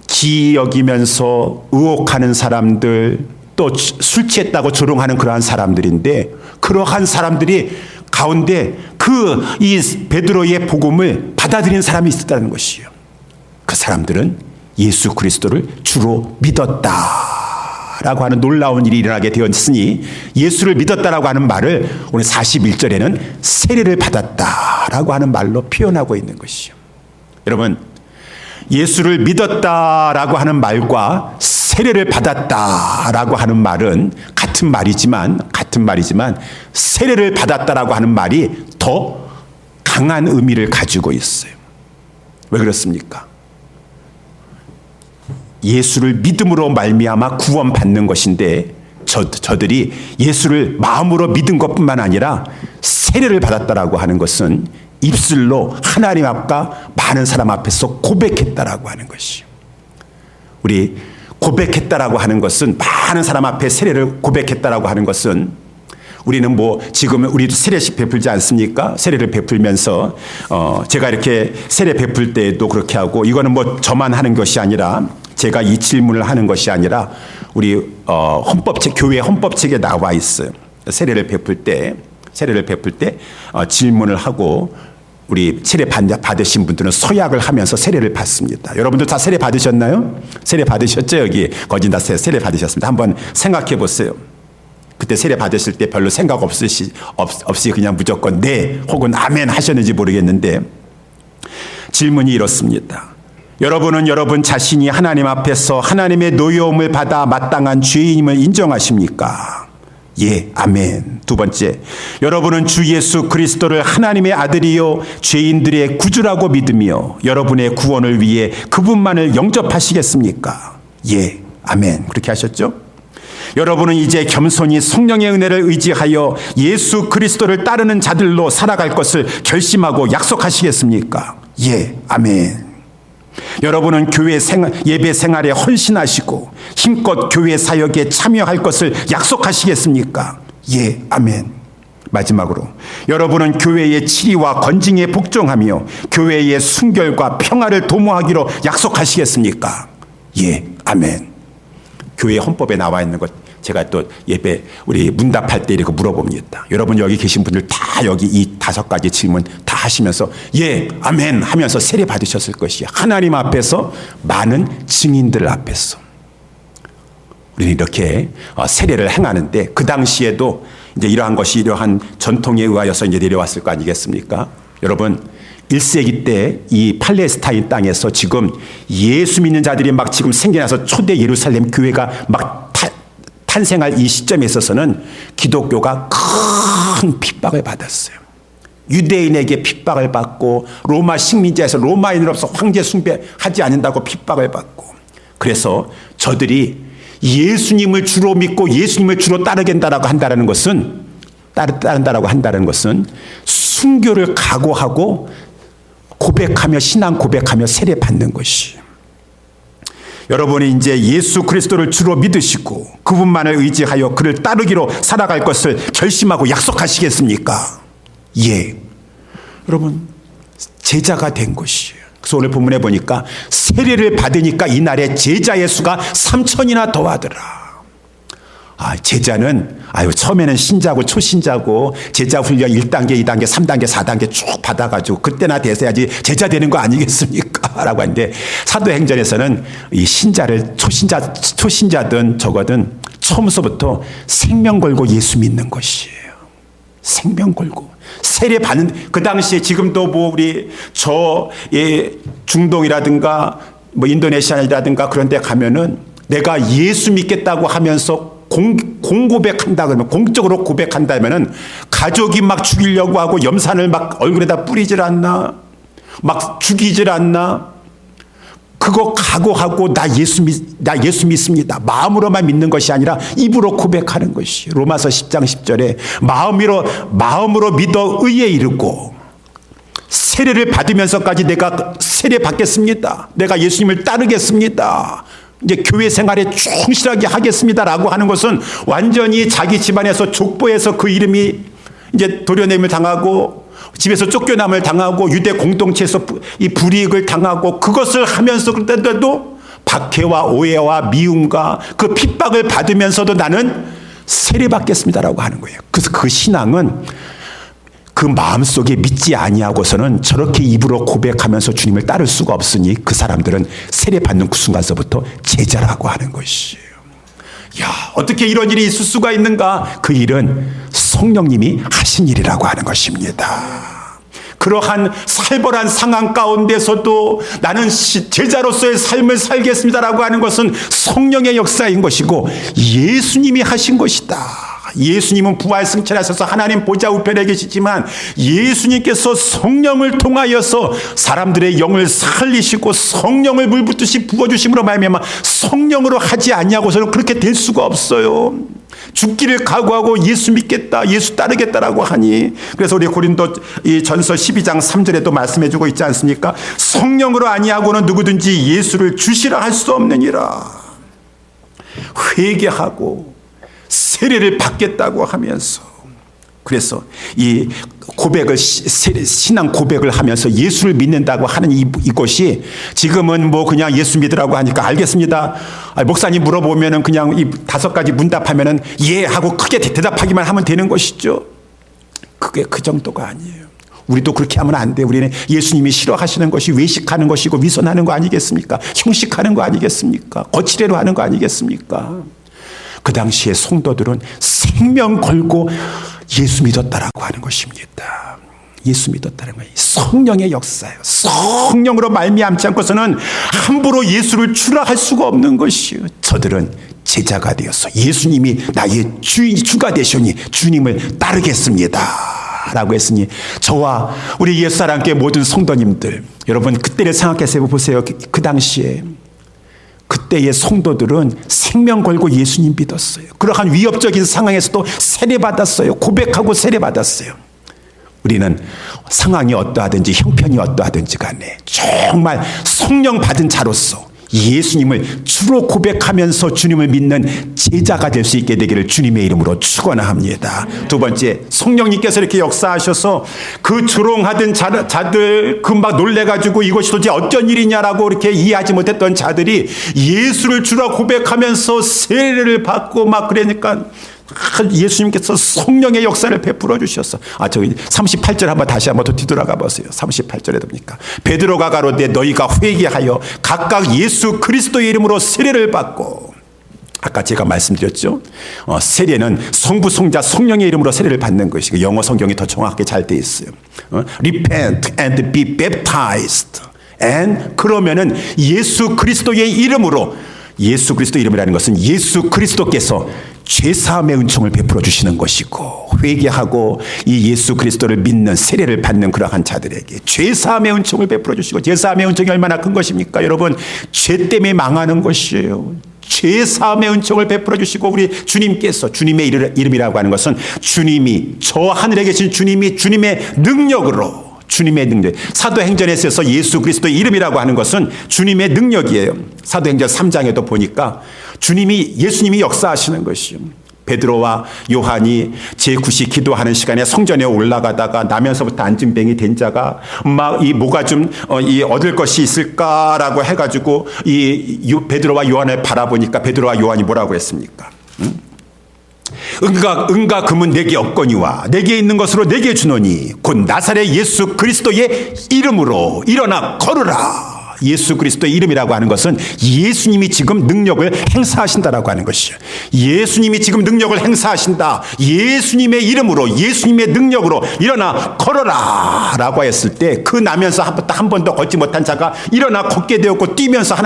기이 여기면서 의혹하는 사람들 또 술 취했다고 조롱하는 그러한 사람들인데 그러한 사람들이 가운데 이 베드로의 복음을 받아들인 사람이 있었다는 것이에요. 그 사람들은 예수 그리스도를 주로 믿었다라고 하는 놀라운 일이 일어나게 되었으니 예수를 믿었다라고 하는 말을 오늘 41절에는 세례를 받았다라고 하는 말로 표현하고 있는 것이죠. 여러분 예수를 믿었다라고 하는 말과 세례를 받았다라고 하는 말은 같은 말이지만 세례를 받았다라고 하는 말이 더 강한 의미를 가지고 있어요. 왜 그렇습니까? 예수를 믿음으로 말미암아 구원받는 것인데 저들이 예수를 마음으로 믿은 것뿐만 아니라 세례를 받았다라고 하는 것은 입술로 하나님 앞과 많은 사람 앞에서 고백했다라고 하는 것이요. 우리 고백했다라고 하는 것은 많은 사람 앞에 세례를 고백했다라고 하는 것은 우리는 지금 우리도 세례식 베풀지 않습니까? 세례를 베풀면서 제가 이렇게 세례 베풀 때도 그렇게 하고 이거는 저만 하는 것이 아니라 제가 이 질문을 하는 것이 아니라 우리 교회 헌법책에 나와 있어요. 세례를 베풀 때 질문을 하고 우리 세례 받으신 분들은 서약을 하면서 세례를 받습니다. 여러분들 다 세례 받으셨나요? 세례 받으셨죠? 여기 거진 다 세례 받으셨습니다. 한번 생각해 보세요. 그때 세례 받으실 때 별로 생각 없이 그냥 무조건 네 혹은 아멘 하셨는지 모르겠는데 질문이 이렇습니다. 여러분은 여러분 자신이 하나님 앞에서 하나님의 노여움을 받아 마땅한 죄인임을 인정하십니까? 예, 아멘. 두 번째, 여러분은 주 예수 그리스도를 하나님의 아들이요 죄인들의 구주라고 믿으며 여러분의 구원을 위해 그분만을 영접하시겠습니까? 예, 아멘. 그렇게 하셨죠? 여러분은 이제 겸손히 성령의 은혜를 의지하여 예수 그리스도를 따르는 자들로 살아갈 것을 결심하고 약속하시겠습니까? 예, 아멘. 여러분은 교회 예배 생활에 헌신하시고 힘껏 교회 사역에 참여할 것을 약속하시겠습니까? 예, 아멘. 마지막으로 여러분은 교회의 치리와 건징에 복종하며 교회의 순결과 평화를 도모하기로 약속하시겠습니까? 예, 아멘. 교회 헌법에 나와 있는 것 제가 또 예배 우리 문답할 때 이렇게 물어봅니다. 여러분 여기 계신 분들 다 여기 이 5가지 질문 다 하시면서 예, 아멘 하면서 세례 받으셨을 것이야. 하나님 앞에서 많은 증인들 앞에서 우리는 이렇게 세례를 행하는데 그 당시에도 이제 이러한 전통에 의하여서 이제 내려왔을 거 아니겠습니까? 여러분 1세기 때 이 팔레스타인 땅에서 지금 예수 믿는 자들이 막 지금 생겨나서 초대 예루살렘 교회가 막 탄생할 이 시점에 있어서는 기독교가 큰 핍박을 받았어요. 유대인에게 핍박을 받고 로마 식민지에서 로마인으로서 황제 숭배하지 않는다고 핍박을 받고 그래서 저들이 예수님을 주로 믿고 예수님을 주로 따르겠다라고 한다는 것은 순교를 각오하고 고백하며 신앙 고백하며 세례 받는 것이에요. 여러분이 이제 예수 그리스도를 주로 믿으시고 그분만을 의지하여 그를 따르기로 살아갈 것을 결심하고 약속하시겠습니까? 예. 여러분 제자가 된 것이에요. 그래서 오늘 본문에 보니까 세례를 받으니까 이날에 제자의 수가 3,000이나 더하더라. 제자는 처음에는 신자고 초신자고 제자 훈련 1단계, 2단계, 3단계, 4단계 쭉 받아가지고 그때나 돼서야지 제자 되는 거 아니겠습니까? 라고 하는데 사도행전에서는 이 신자를 초신자든 저거든 처음서부터 생명 걸고 예수 믿는 것이에요. 생명 걸고 세례 받는 그 당시에 지금도 뭐 우리 중동이라든가 뭐 인도네시아라든가 그런 데 가면은 내가 예수 믿겠다고 하면서 공고백한다 그러면 공적으로 고백한다면은 가족이 막 죽이려고 하고 염산을 막 얼굴에다 뿌리질 않나, 막 죽이질 않나. 그거 각오하고 나 예수 믿습니다. 마음으로만 믿는 것이 아니라 입으로 고백하는 것이. 로마서 10장 10절에 마음으로 믿어 의에 이르고 세례를 받으면서까지 내가 세례 받겠습니다. 내가 예수님을 따르겠습니다. 이제 교회 생활에 충실하게 하겠습니다라고 하는 것은 완전히 자기 집안에서 족보에서 그 이름이 이제 도려냄을 당하고 집에서 쫓겨남을 당하고 유대 공동체에서 이 불이익을 당하고 그것을 하면서 그때도 박해와 오해와 미움과 그 핍박을 받으면서도 나는 세례 받겠습니다라고 하는 거예요. 그래서 그 신앙은 그 마음속에 믿지 아니하고서는 저렇게 입으로 고백하면서 주님을 따를 수가 없으니 그 사람들은 세례 받는 그 순간서부터 제자라고 하는 것이에요. 야, 어떻게 이런 일이 있을 수가 있는가? 그 일은 성령님이 하신 일이라고 하는 것입니다. 그러한 살벌한 상황 가운데서도 나는 제자로서의 삶을 살겠습니다라고 하는 것은 성령의 역사인 것이고 예수님이 하신 것이다. 예수님은 부활 승천하셔서 하나님 보좌 우편에 계시지만 예수님께서 성령을 통하여서 사람들의 영을 살리시고 성령을 물붓듯이 부어주심으로 말미암아 성령으로 하지 아니하고서는 그렇게 될 수가 없어요. 죽기를 각오하고 예수 믿겠다, 예수 따르겠다라고 하니 그래서 우리 고린도 전서 12장 3절에도 말씀해주고 있지 않습니까? 성령으로 아니하고는 누구든지 예수를 주시라 할 수 없느니라. 회개하고 세례를 받겠다고 하면서 그래서 이 고백을 신앙 고백을 하면서 예수를 믿는다고 하는 이것이 지금은 뭐 그냥 예수 믿으라고 하니까 알겠습니다. 목사님 물어보면은 그냥 이 5가지 문답하면은 예 하고 크게 대답하기만 하면 되는 것이죠. 그게 그 정도가 아니에요. 우리도 그렇게 하면 안 돼. 우리는 예수님이 싫어하시는 것이 외식하는 것이고 위선하는 거 아니겠습니까? 형식하는 거 아니겠습니까? 거칠애로 하는 거 아니겠습니까? 그 당시에 성도들은 생명 걸고 예수 믿었다라고 하는 것입니다. 예수 믿었다는 거예요. 성령의 역사예요. 성령으로 말미암지 않고서는 함부로 예수를 주라 할 수가 없는 것이에요. 저들은 제자가 되어서 예수님이 나의 주가 되시니 주님을 따르겠습니다 라고 했으니 저와 우리 옛사랑교회 모든 성도님들 여러분 그때를 생각해서 보세요. 그 당시에 그때의 성도들은 생명 걸고 예수님 믿었어요. 그러한 위협적인 상황에서도 세례받았어요. 고백하고 세례받았어요. 우리는 상황이 어떠하든지 형편이 어떠하든지 간에 정말 성령 받은 자로서 예수님을 주로 고백하면서 주님을 믿는 제자가 될 수 있게 되기를 주님의 이름으로 축원합니다. 두 번째, 성령님께서 이렇게 역사하셔서 그 조롱하던 자들 금방 놀래가지고 이것이 도대체 어쩐 일이냐라고 이렇게 이해하지 못했던 자들이 예수를 주라 고백하면서 세례를 받고 막 그러니까 예수님께서 성령의 역사를 베풀어 주셨어. 저기 38절 한번 다시 한번 더 뒤돌아가 보세요. 38절에 보니까 베드로가 가로되 너희가 회개하여 각각 예수 그리스도의 이름으로 세례를 받고 아까 제가 말씀드렸죠. 세례는 성부 성자 성령의 이름으로 세례를 받는 것이고 영어 성경이 더 정확하게 잘 돼 있어요. Repent and be baptized. and 그러면은 예수 그리스도의 이름으로 예수 그리스도 이름이라는 것은 예수 그리스도께서 죄사함의 은총을 베풀어 주시는 것이고 회개하고 이 예수 그리스도를 믿는 세례를 받는 그러한 자들에게 죄사함의 은총을 베풀어 주시고 죄사함의 은총이 얼마나 큰 것입니까? 여러분 죄 때문에 망하는 것이에요. 죄사함의 은총을 베풀어 주시고 우리 주님께서 주님의 이름이라고 하는 것은 주님이 저 하늘에 계신 주님이 주님의 능력으로 주님의 능력. 사도행전에서 예수 그리스도의 이름이라고 하는 것은 주님의 능력이에요. 사도행전 3장에도 보니까 예수님이 역사하시는 것이요. 베드로와 요한이 제9시 기도하는 시간에 성전에 올라가다가 나면서부터 안진뱅이 된 자가 막 이 뭐가 좀 얻을 것이 있을까라고 해가지고 이 베드로와 요한을 바라보니까 베드로와 요한이 뭐라고 했습니까? 은과 금은 내게 없거니와 내게 있는 것으로 내게 주노니 곧 나사렛 예수 그리스도의 이름으로 일어나 걸으라. 예수 그리스도의 이름이라고 하는 것은 예수님이 지금 능력을 행사하신다라고 하는 것이요. 예수님이 지금 능력을 행사하신다. 예수님의 이름으로 예수님의 능력으로 일어나 걸어라 라고 했을 때 그 나면서 한 번도 걷지 못한 자가 일어나 걷게 되었고 뛰면서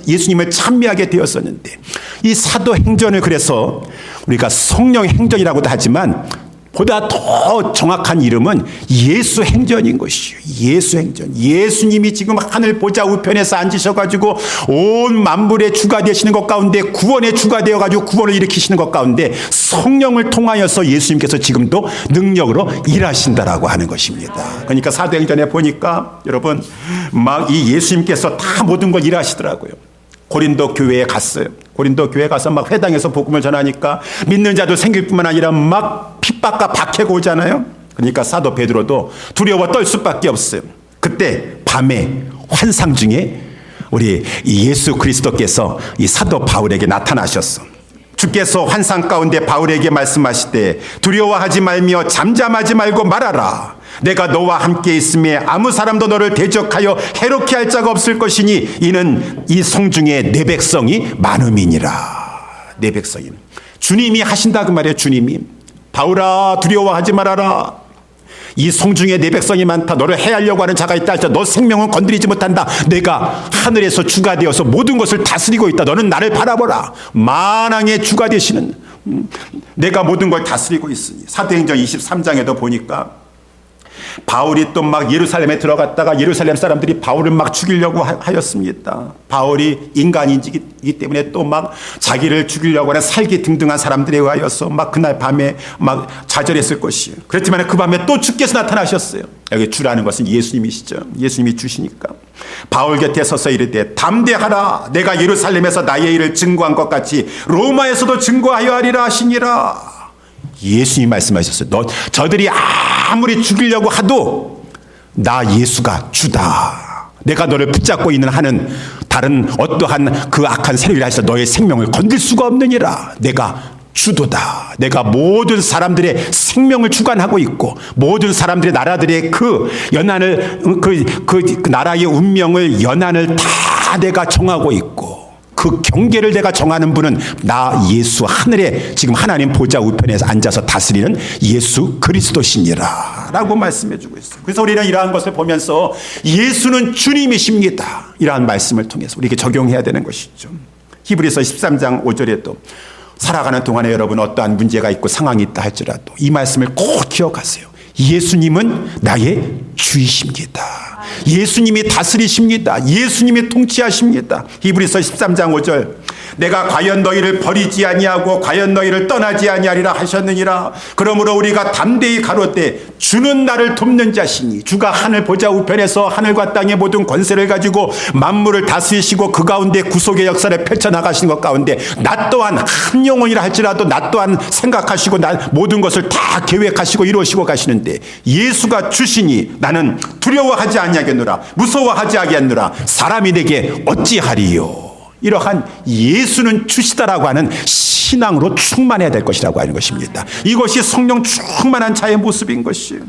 예수님을 찬미하게 되었었는데 이 사도행전을 그래서 우리가 성령 행전이라고도 하지만 보다 더 정확한 이름은 예수 행전인 것이요. 예수 행전. 예수님이 지금 하늘 보좌 우편에서 앉으셔가지고 온 만물의 주가 되시는 것 가운데 구원의 주가 되어가지고 구원을 일으키시는 것 가운데 성령을 통하여서 예수님께서 지금도 능력으로 일하신다라고 하는 것입니다. 그러니까 사도행전에 보니까 여러분 막 이 예수님께서 다 모든 걸 일하시더라고요. 고린도 교회에 갔어요. 고린도 교회 가서 막 회당에서 복음을 전하니까 믿는 자도 생길 뿐만 아니라 막 핍박과 박해가 오잖아요. 그러니까 사도 베드로도 두려워 떨 수밖에 없어요. 그때 밤에 환상 중에 우리 예수 그리스도께서 이 사도 바울에게 나타나셨어. 주께서 환상 가운데 바울에게 말씀하시되 두려워하지 말며 잠잠하지 말고 말하라. 내가 너와 함께 있음에 아무 사람도 너를 대적하여 해롭게 할 자가 없을 것이니 이는 이 성중에 내 백성이 많음이니라. 내 백성이 주님이 하신다 그 말이에요. 주님이 바울아 두려워하지 말아라. 이 성중에 내 백성이 많다. 너를 해하려고 하는 자가 있다 할지라도 너 생명은 건드리지 못한다. 내가 하늘에서 주가 되어서 모든 것을 다스리고 있다. 너는 나를 바라보라. 만왕의 주가 되시는 내가 모든 걸 다스리고 있으니. 사도행전 23장에도 보니까 바울이 또 막 예루살렘에 들어갔다가 예루살렘 사람들이 바울을 막 죽이려고 하였습니다. 바울이 인간이기 때문에 또 막 자기를 죽이려고 하는 살기등등한 사람들에 의하여서 막 그날 밤에 막 좌절했을 것이에요. 그렇지만 그 밤에 또 주께서 나타나셨어요. 여기 주라는 것은 예수님이시죠. 예수님이 주시니까 바울 곁에 서서 이르되 담대하라. 내가 예루살렘에서 나의 일을 증거한 것 같이 로마에서도 증거하여 하리라 하시니라. 예수님이 말씀하셨어요. 저들이 아무리 죽이려고 하도 나 예수가 주다. 내가 너를 붙잡고 있는 하는 다른 어떠한 그 악한 세력이라 해서 너의 생명을 건들 수가 없느니라. 내가 주도다. 내가 모든 사람들의 생명을 주관하고 있고 모든 사람들의 나라들의 그 연한을 그 나라의 운명을 연한을 다 내가 정하고 있고 그 경계를 내가 정하는 분은 나 예수 하늘에 지금 하나님 보좌 우편에서 앉아서 다스리는 예수 그리스도시니라 라고 말씀해 주고 있어요. 그래서 우리는 이러한 것을 보면서 예수는 주님이십니다. 이러한 말씀을 통해서 우리에게 적용해야 되는 것이죠. 히브리서 13장 5절에도 살아가는 동안에 여러분 어떠한 문제가 있고 상황이 있다 할지라도 이 말씀을 꼭 기억하세요. 예수님은 나의 주이십니다. 예수님이 다스리십니다. 예수님이 통치하십니다. 히브리서 13장 5절 내가 과연 너희를 버리지 아니하고 과연 너희를 떠나지 아니하리라 하셨느니라. 그러므로 우리가 담대히 가로되 주는 나를 돕는 자시니 주가 하늘 보좌 우편에서 하늘과 땅의 모든 권세를 가지고 만물을 다스리시고 그 가운데 구속의 역사를 펼쳐나가시는 것 가운데 나 또한 한 영혼이라 할지라도 나 또한 생각하시고 모든 것을 다 계획하시고 이루시고 가시는데 예수가 주시니 나는 두려워하지 아니하겠노라. 무서워하지 아니하겠노라. 사람이 내게 어찌하리요. 이러한 예수는 주시다라고 하는 신앙으로 충만해야 될 것이라고 하는 것입니다. 이것이 성령 충만한 자의 모습인 것이에요.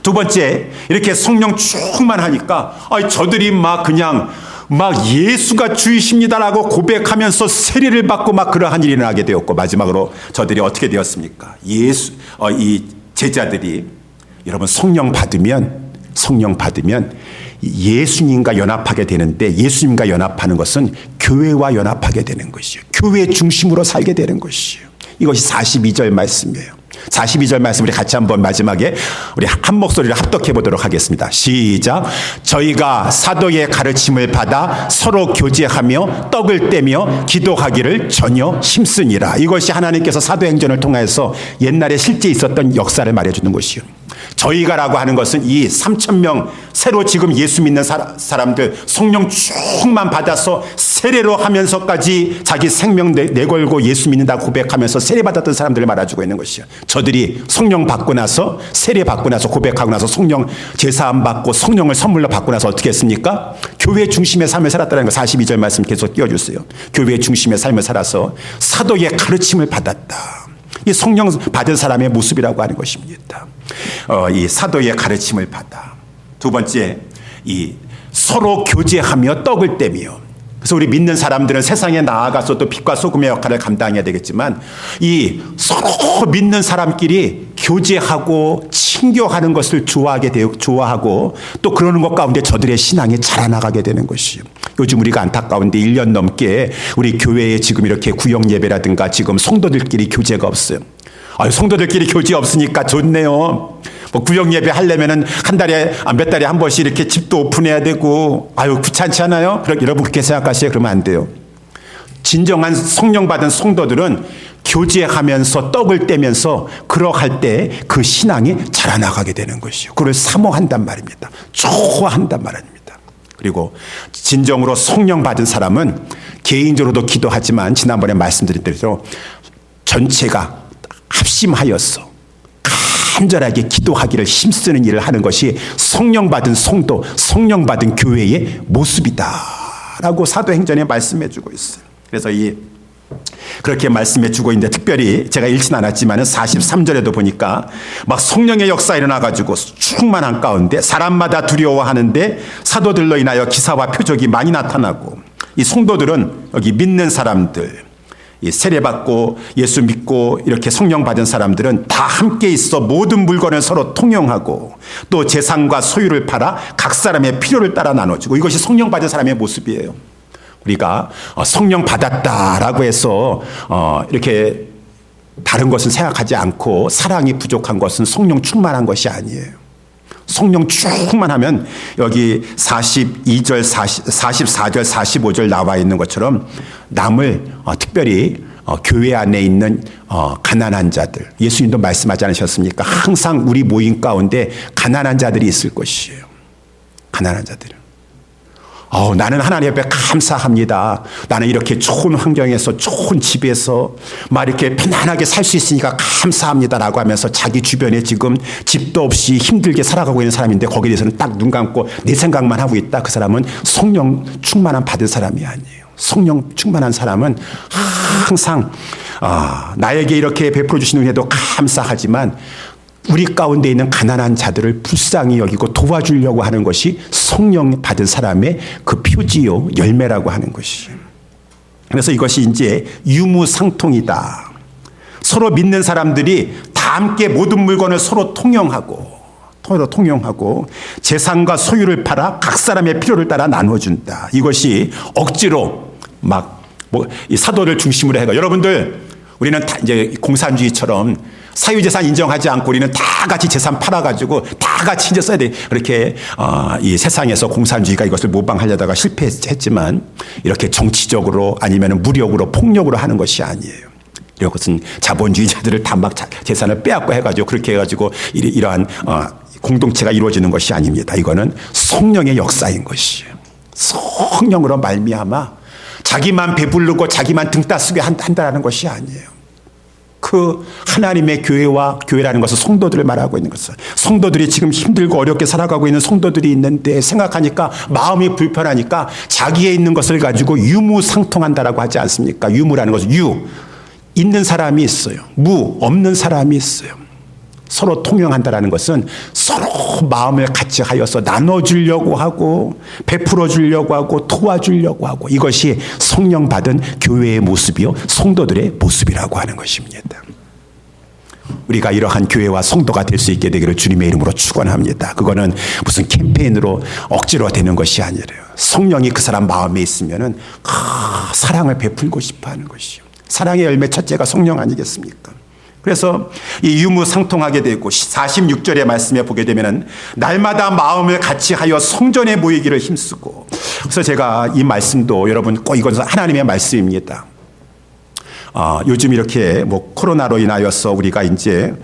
두 번째, 이렇게 성령 충만하니까 저들이 막 그냥 막 예수가 주이십니다라고 고백하면서 세례를 받고 막 그러한 일이 일어나게 되었고 마지막으로 저들이 어떻게 되었습니까? 이 제자들이 여러분 성령 받으면 예수님과 연합하게 되는데 예수님과 연합하는 것은 교회와 연합하게 되는 것이요. 교회 중심으로 살게 되는 것이요. 이것이 42절 말씀이에요. 42절 말씀 우리 같이 한번 마지막에 우리 한 목소리를 합독해 보도록 하겠습니다. 시작. 저희가 사도의 가르침을 받아 서로 교제하며 떡을 떼며 기도하기를 전혀 힘쓰니라. 이것이 하나님께서 사도행전을 통해서 옛날에 실제 있었던 역사를 말해주는 것이요. 저희가라고 하는 것은 이 3,000명 새로 지금 예수 믿는 사람들 성령 충만 받아서 세례로 하면서까지 자기 생명 내걸고 예수 믿는다고 고백하면서 세례 받았던 사람들을 말해주고 있는 것이요. 저들이 성령 받고 나서 세례 받고 나서 고백하고 나서 성령 제사함 받고 성령을 선물로 받고 나서 어떻게 했습니까? 교회 중심의 삶을 살았다는 거 42절 말씀 계속 띄워주세요. 교회 중심의 삶을 살아서 사도의 가르침을 받았다. 이 성령 받은 사람의 모습이라고 하는 것입니다. 이 사도의 가르침을 받아. 두 번째, 이 서로 교제하며 떡을 떼며. 그래서 우리 믿는 사람들은 세상에 나아가서 또 빛과 소금의 역할을 감당해야 되겠지만 이 서로 믿는 사람끼리 교제하고 친교하는 것을 좋아하고 또 그러는 것 가운데 저들의 신앙이 자라나가게 되는 것이요. 요즘 우리가 안타까운데 1년 넘게 우리 교회에 지금 이렇게 구역 예배라든가 지금 성도들끼리 교제가 없어요. 성도들끼리 교제 없으니까 좋네요. 구역 예배 하려면은 몇 달에 한 번씩 이렇게 집도 오픈해야 되고, 귀찮지 않아요? 여러분 그렇게 생각하시죠? 그러면 안 돼요. 진정한 성령 받은 성도들은 교제하면서 떡을 떼면서 그러할 때 그 신앙이 자라나가게 되는 것이요. 그걸 사모한단 말입니다. 좋아한단 말입니다. 그리고 진정으로 성령 받은 사람은 개인적으로도 기도하지만 지난번에 말씀드린 대로 전체가 합심하여서 간절하게 기도하기를 힘쓰는 일을 하는 것이 성령 받은 성도, 성령 받은 교회의 모습이다라고 사도행전에 말씀해 주고 있어요. 그래서 그렇게 말씀해 주고 있는데 특별히 제가 읽진 않았지만 43절에도 보니까 막 성령의 역사 일어나가지고 충만한 가운데 사람마다 두려워하는데 사도들로 인하여 기사와 표적이 많이 나타나고 이 성도들은 여기 믿는 사람들, 이 세례받고 예수 믿고 이렇게 성령 받은 사람들은 다 함께 있어 모든 물건을 서로 통용하고 또 재산과 소유를 팔아 각 사람의 필요를 따라 나눠주고 이것이 성령 받은 사람의 모습이에요. 우리가 성령 받았다라고 해서 이렇게 다른 것은 생각하지 않고 사랑이 부족한 것은 성령 충만한 것이 아니에요. 성령 충만하면 여기 42절, 44절, 45절 나와 있는 것처럼 남을 특별히 교회 안에 있는 가난한 자들, 예수님도 말씀하지 않으셨습니까? 항상 우리 모임 가운데 가난한 자들이 있을 것이에요. 가난한 자들은. 나는 하나님 앞에 감사합니다. 나는 이렇게 좋은 환경에서 좋은 집에서 막 이렇게 편안하게 살 수 있으니까 감사합니다라고 하면서 자기 주변에 지금 집도 없이 힘들게 살아가고 있는 사람인데 거기에 대해서는 딱 눈 감고 내 생각만 하고 있다. 그 사람은 성령 충만한 받은 사람이 아니에요. 성령 충만한 사람은 항상 나에게 이렇게 베풀어 주신 은혜도 감사하지만 우리 가운데 있는 가난한 자들을 불쌍히 여기고 도와주려고 하는 것이 성령 받은 사람의 그 표지요, 열매라고 하는 것이에요. 그래서 이것이 이제 유무상통이다. 서로 믿는 사람들이 다 함께 모든 물건을 서로 통용하고 재산과 소유를 팔아 각 사람의 필요를 따라 나눠준다. 이것이 억지로 이 사도를 중심으로 해가 여러분들 우리는 다 이제 공산주의처럼 사유재산 인정하지 않고 우리는 다 같이 재산 팔아가지고 다 같이 이제 써야 돼. 그렇게 이 세상에서 공산주의가 이것을 모방하려다가 실패했지만 이렇게 정치적으로 아니면 무력으로 폭력으로 하는 것이 아니에요. 이것은 자본주의자들을 다 막 재산을 빼앗고 해가지고 그렇게 해가지고 이러한 공동체가 이루어지는 것이 아닙니다. 이거는 성령의 역사인 것이에요. 성령으로 말미암아 자기만 배부르고 자기만 등 따스게 한다는 것이 아니에요. 그 하나님의 교회라는 것은 성도들을 말하고 있는 것은 성도들이 지금 힘들고 어렵게 살아가고 있는 성도들이 있는데 생각하니까 마음이 불편하니까 자기에 있는 것을 가지고 유무상통한다라고 하지 않습니까? 유무라는 것은 있는 사람이 있어요. 없는 사람이 있어요. 서로 통용한다라는 것은 서로 마음을 같이 하여서 나눠주려고 하고 베풀어 주려고 하고 도와주려고 하고 이것이 성령 받은 교회의 모습이요 성도들의 모습이라고 하는 것입니다. 우리가 이러한 교회와 성도가 될 수 있게 되기를 주님의 이름으로 축원합니다. 그거는 무슨 캠페인으로 억지로 되는 것이 아니라요. 성령이 그 사람 마음에 있으면은 사랑을 베풀고 싶어하는 것이요. 사랑의 열매 첫째가 성령 아니겠습니까? 그래서 이 유무상통하게 되고 46절의 말씀에 보게 되면은 날마다 마음을 같이 하여 성전에 모이기를 힘쓰고 그래서 제가 이 말씀도 여러분 꼭 이것은 하나님의 말씀입니다. 요즘 이렇게 뭐 코로나로 인하여서 우리가 이제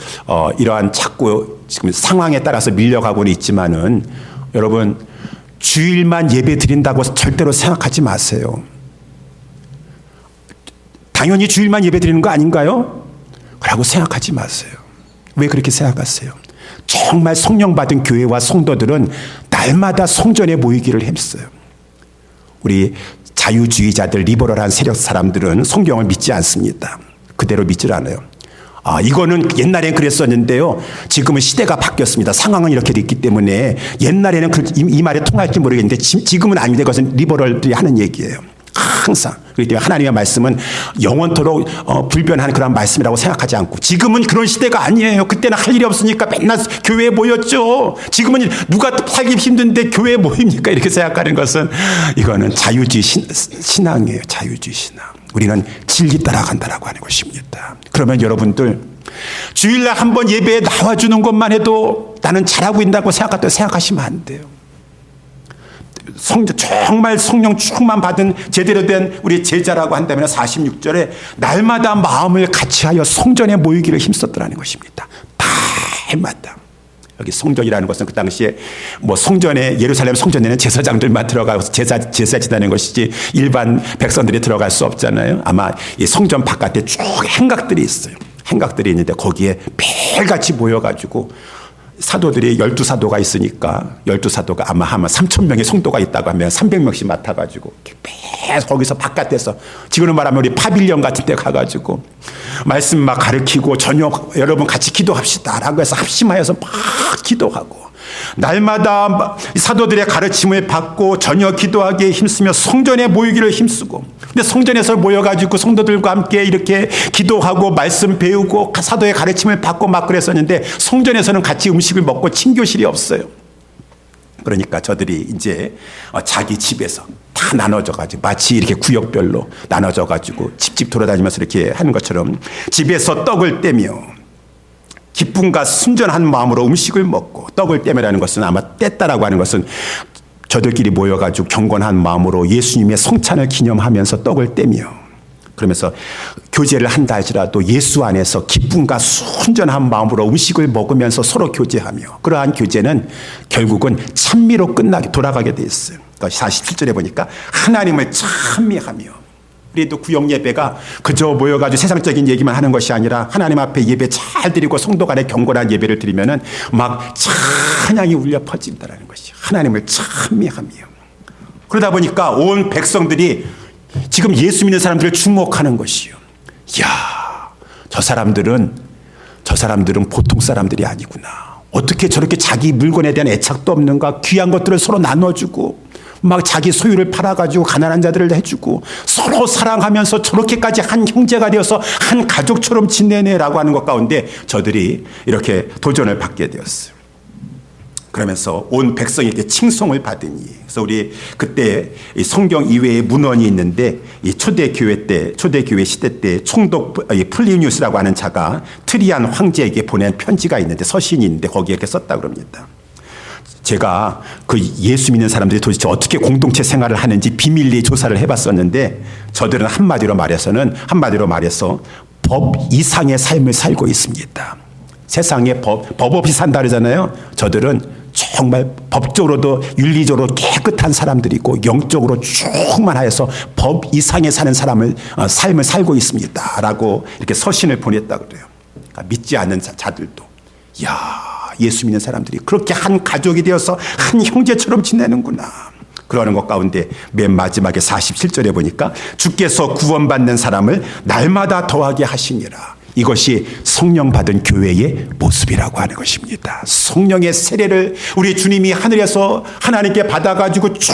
이러한 자꾸 지금 상황에 따라서 밀려가고는 있지만은 여러분 주일만 예배 드린다고 절대로 생각하지 마세요. 당연히 주일만 예배 드리는 거 아닌가요? 라고 생각하지 마세요. 왜 그렇게 생각하세요? 정말 성령 받은 교회와 성도들은 날마다 성전에 모이기를 했어요. 우리 자유주의자들, 리버럴한 세력 사람들은 성경을 믿지 않습니다. 그대로 믿질 않아요. 이거는 옛날엔 그랬었는데요. 지금은 시대가 바뀌었습니다. 상황은 이렇게 됐기 때문에 옛날에는 이 말이 통할지 모르겠는데 지금은 아닙니다. 그것은 리버럴들이 하는 얘기예요. 항상. 그렇기 때문에 하나님의 말씀은 영원토록 불변한 그런 말씀이라고 생각하지 않고 지금은 그런 시대가 아니에요. 그때는 할 일이 없으니까 맨날 교회에 모였죠. 지금은 누가 살기 힘든데 교회에 모입니까? 이렇게 생각하는 것은 이거는 자유주의 신앙이에요. 자유주의 신앙. 우리는 진리 따라간다라고 하는 것입니다. 그러면 여러분들 주일날 한번 예배에 나와주는 것만 해도 나는 잘하고 있다고 생각하시면 안 돼요. 정말 성령 충만 받은 제대로 된 우리 제자라고 한다면 46절에 날마다 마음을 같이하여 성전에 모이기를 힘썼더라는 것입니다. 날마다. 여기 성전이라는 것은 그 당시에 뭐 성전에 예루살렘 성전에는 제사장들만 들어가서 제사 지내는 것이지 일반 백성들이 들어갈 수 없잖아요. 아마 이 성전 바깥에 쭉 행각들이 있어요. 행각들이 있는데 거기에 매일같이 모여가지고 사도들이 12사도가 있으니까 12사도가 아마 3,000명의 성도가 있다고 하면 300명씩 맡아가지고 계속 거기서 바깥에서 지금은 말하면 우리 파빌리언 같은 데 가가지고 말씀 막 가르치고 저녁 여러분 같이 기도합시다 라고 해서 합심하여서 막 기도하고 날마다 사도들의 가르침을 받고 저녁 기도하기에 힘쓰며 성전에 모이기를 힘쓰고 근데 성전에서 모여가지고 성도들과 함께 이렇게 기도하고 말씀 배우고 사도의 가르침을 받고 막 그랬었는데 성전에서는 같이 음식을 먹고 친교실이 없어요. 그러니까 저들이 이제 자기 집에서 다 나눠져가지고 마치 이렇게 구역별로 나눠져가지고 집집 돌아다니면서 이렇게 하는 것처럼 집에서 떡을 떼며 기쁨과 순전한 마음으로 음식을 먹고 떡을 떼매라는 것은 아마 뗐다라고 하는 것은 저들끼리 모여가지고 경건한 마음으로 예수님의 성찬을 기념하면서 떡을 떼며 그러면서 교제를 한다 할지라도 예수 안에서 기쁨과 순전한 마음으로 음식을 먹으면서 서로 교제하며 그러한 교제는 결국은 찬미로 돌아가게 돼 있어요. 그러니까 47절에 보니까 하나님을 찬미하며 우리도 구역 예배가 그저 모여가지고 세상적인 얘기만 하는 것이 아니라 하나님 앞에 예배 잘 드리고 성도 간에 경건한 예배를 드리면은 막 찬양이 울려 퍼진다라는 것이 하나님을 찬미하며 그러다 보니까 온 백성들이 지금 예수 믿는 사람들을 주목하는 것이요. 이야, 저 사람들은 보통 사람들이 아니구나. 어떻게 저렇게 자기 물건에 대한 애착도 없는가? 귀한 것들을 서로 나눠주고 막 자기 소유를 팔아가지고 가난한 자들을 해주고 서로 사랑하면서 저렇게까지 한 형제가 되어서 한 가족처럼 지내네라고 하는 것 가운데 저들이 이렇게 도전을 받게 되었어요. 그러면서 온 백성에게 칭송을 받으니 그래서 우리 그때 성경 이외에 문헌이 있는데 이 초대교회 시대 때 총독 플리니우스라고 하는 자가 트리안 황제에게 보낸 편지가 있는데 서신이 있는데 거기에 이렇게 썼다고 합니다. 제가 그 예수 믿는 사람들이 도대체 어떻게 공동체 생활을 하는지 비밀리에 조사를 해봤었는데 저들은 한마디로 말해서 법 이상의 삶을 살고 있습니다. 세상에 법 없이 산다 그러잖아요. 저들은 정말 법적으로도 윤리적으로 깨끗한 사람들이고 영적으로 충만하여서 법 이상의 사는 삶을 살고 있습니다. 라고 이렇게 서신을 보냈다고 그래요. 그러니까 믿지 않는 자들도 예수 믿는 사람들이 그렇게 한 가족이 되어서 한 형제처럼 지내는구나. 그러는 것 가운데 맨 마지막에 47절에 보니까 주께서 구원받는 사람을 날마다 더하게 하시니라. 이것이 성령 받은 교회의 모습이라고 하는 것입니다. 성령의 세례를 우리 주님이 하늘에서 하나님께 받아가지고 쭉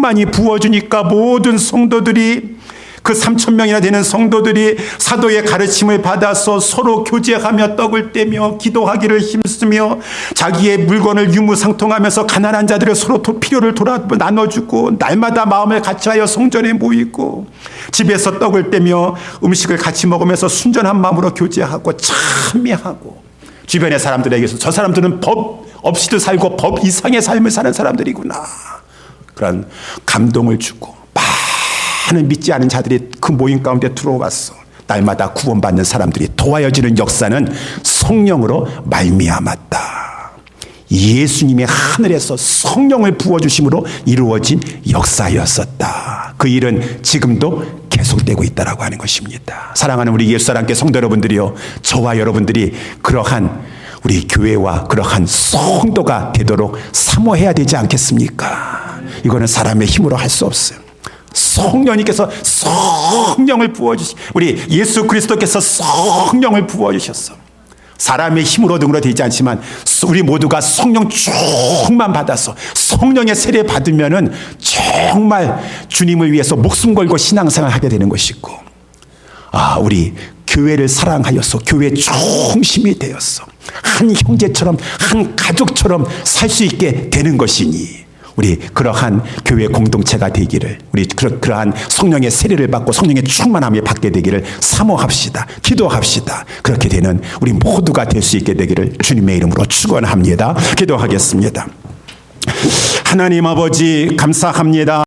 많이 부어주니까 모든 성도들이 그 3,000명이나 되는 성도들이 사도의 가르침을 받아서 서로 교제하며 떡을 떼며 기도하기를 힘쓰며 자기의 물건을 유무상통하면서 가난한 자들의 서로 필요를 나눠주고 날마다 마음을 같이하여 성전에 모이고 집에서 떡을 떼며 음식을 같이 먹으면서 순전한 마음으로 교제하고 찬미하고 주변의 사람들에게서 저 사람들은 법 없이도 살고 법 이상의 삶을 사는 사람들이구나. 그런 감동을 주고 많은 믿지 않은 자들이 그 모임 가운데 들어왔어. 날마다 구원받는 사람들이 도와여지는 역사는 성령으로 말미암았다. 예수님의 하늘에서 성령을 부어주심으로 이루어진 역사였었다. 그 일은 지금도 계속되고 있다라고 하는 것입니다. 사랑하는 우리 예수사랑교회 성도 여러분들이요, 저와 여러분들이 그러한 우리 교회와 그러한 성도가 되도록 사모해야 되지 않겠습니까? 이거는 사람의 힘으로 할 수 없어요. 성령님께서 성령을 부어주시, 우리 예수 그리스도께서 성령을 부어주셨어. 사람의 힘으로 등으로 되지 않지만 우리 모두가 성령 충만 받아서 성령의 세례 받으면은 정말 주님을 위해서 목숨 걸고 신앙생활 하게 되는 것이고, 우리 교회를 사랑하여서 교회 중심이 되었어 한 형제처럼 한 가족처럼 살 수 있게 되는 것이니, 우리 그러한 교회 공동체가 되기를, 우리 그러한 성령의 세례를 받고 성령의 충만함을 받게 되기를 사모합시다. 기도합시다. 그렇게 되는 우리 모두가 될 수 있게 되기를 주님의 이름으로 축원합니다. 기도하겠습니다. 하나님 아버지 감사합니다.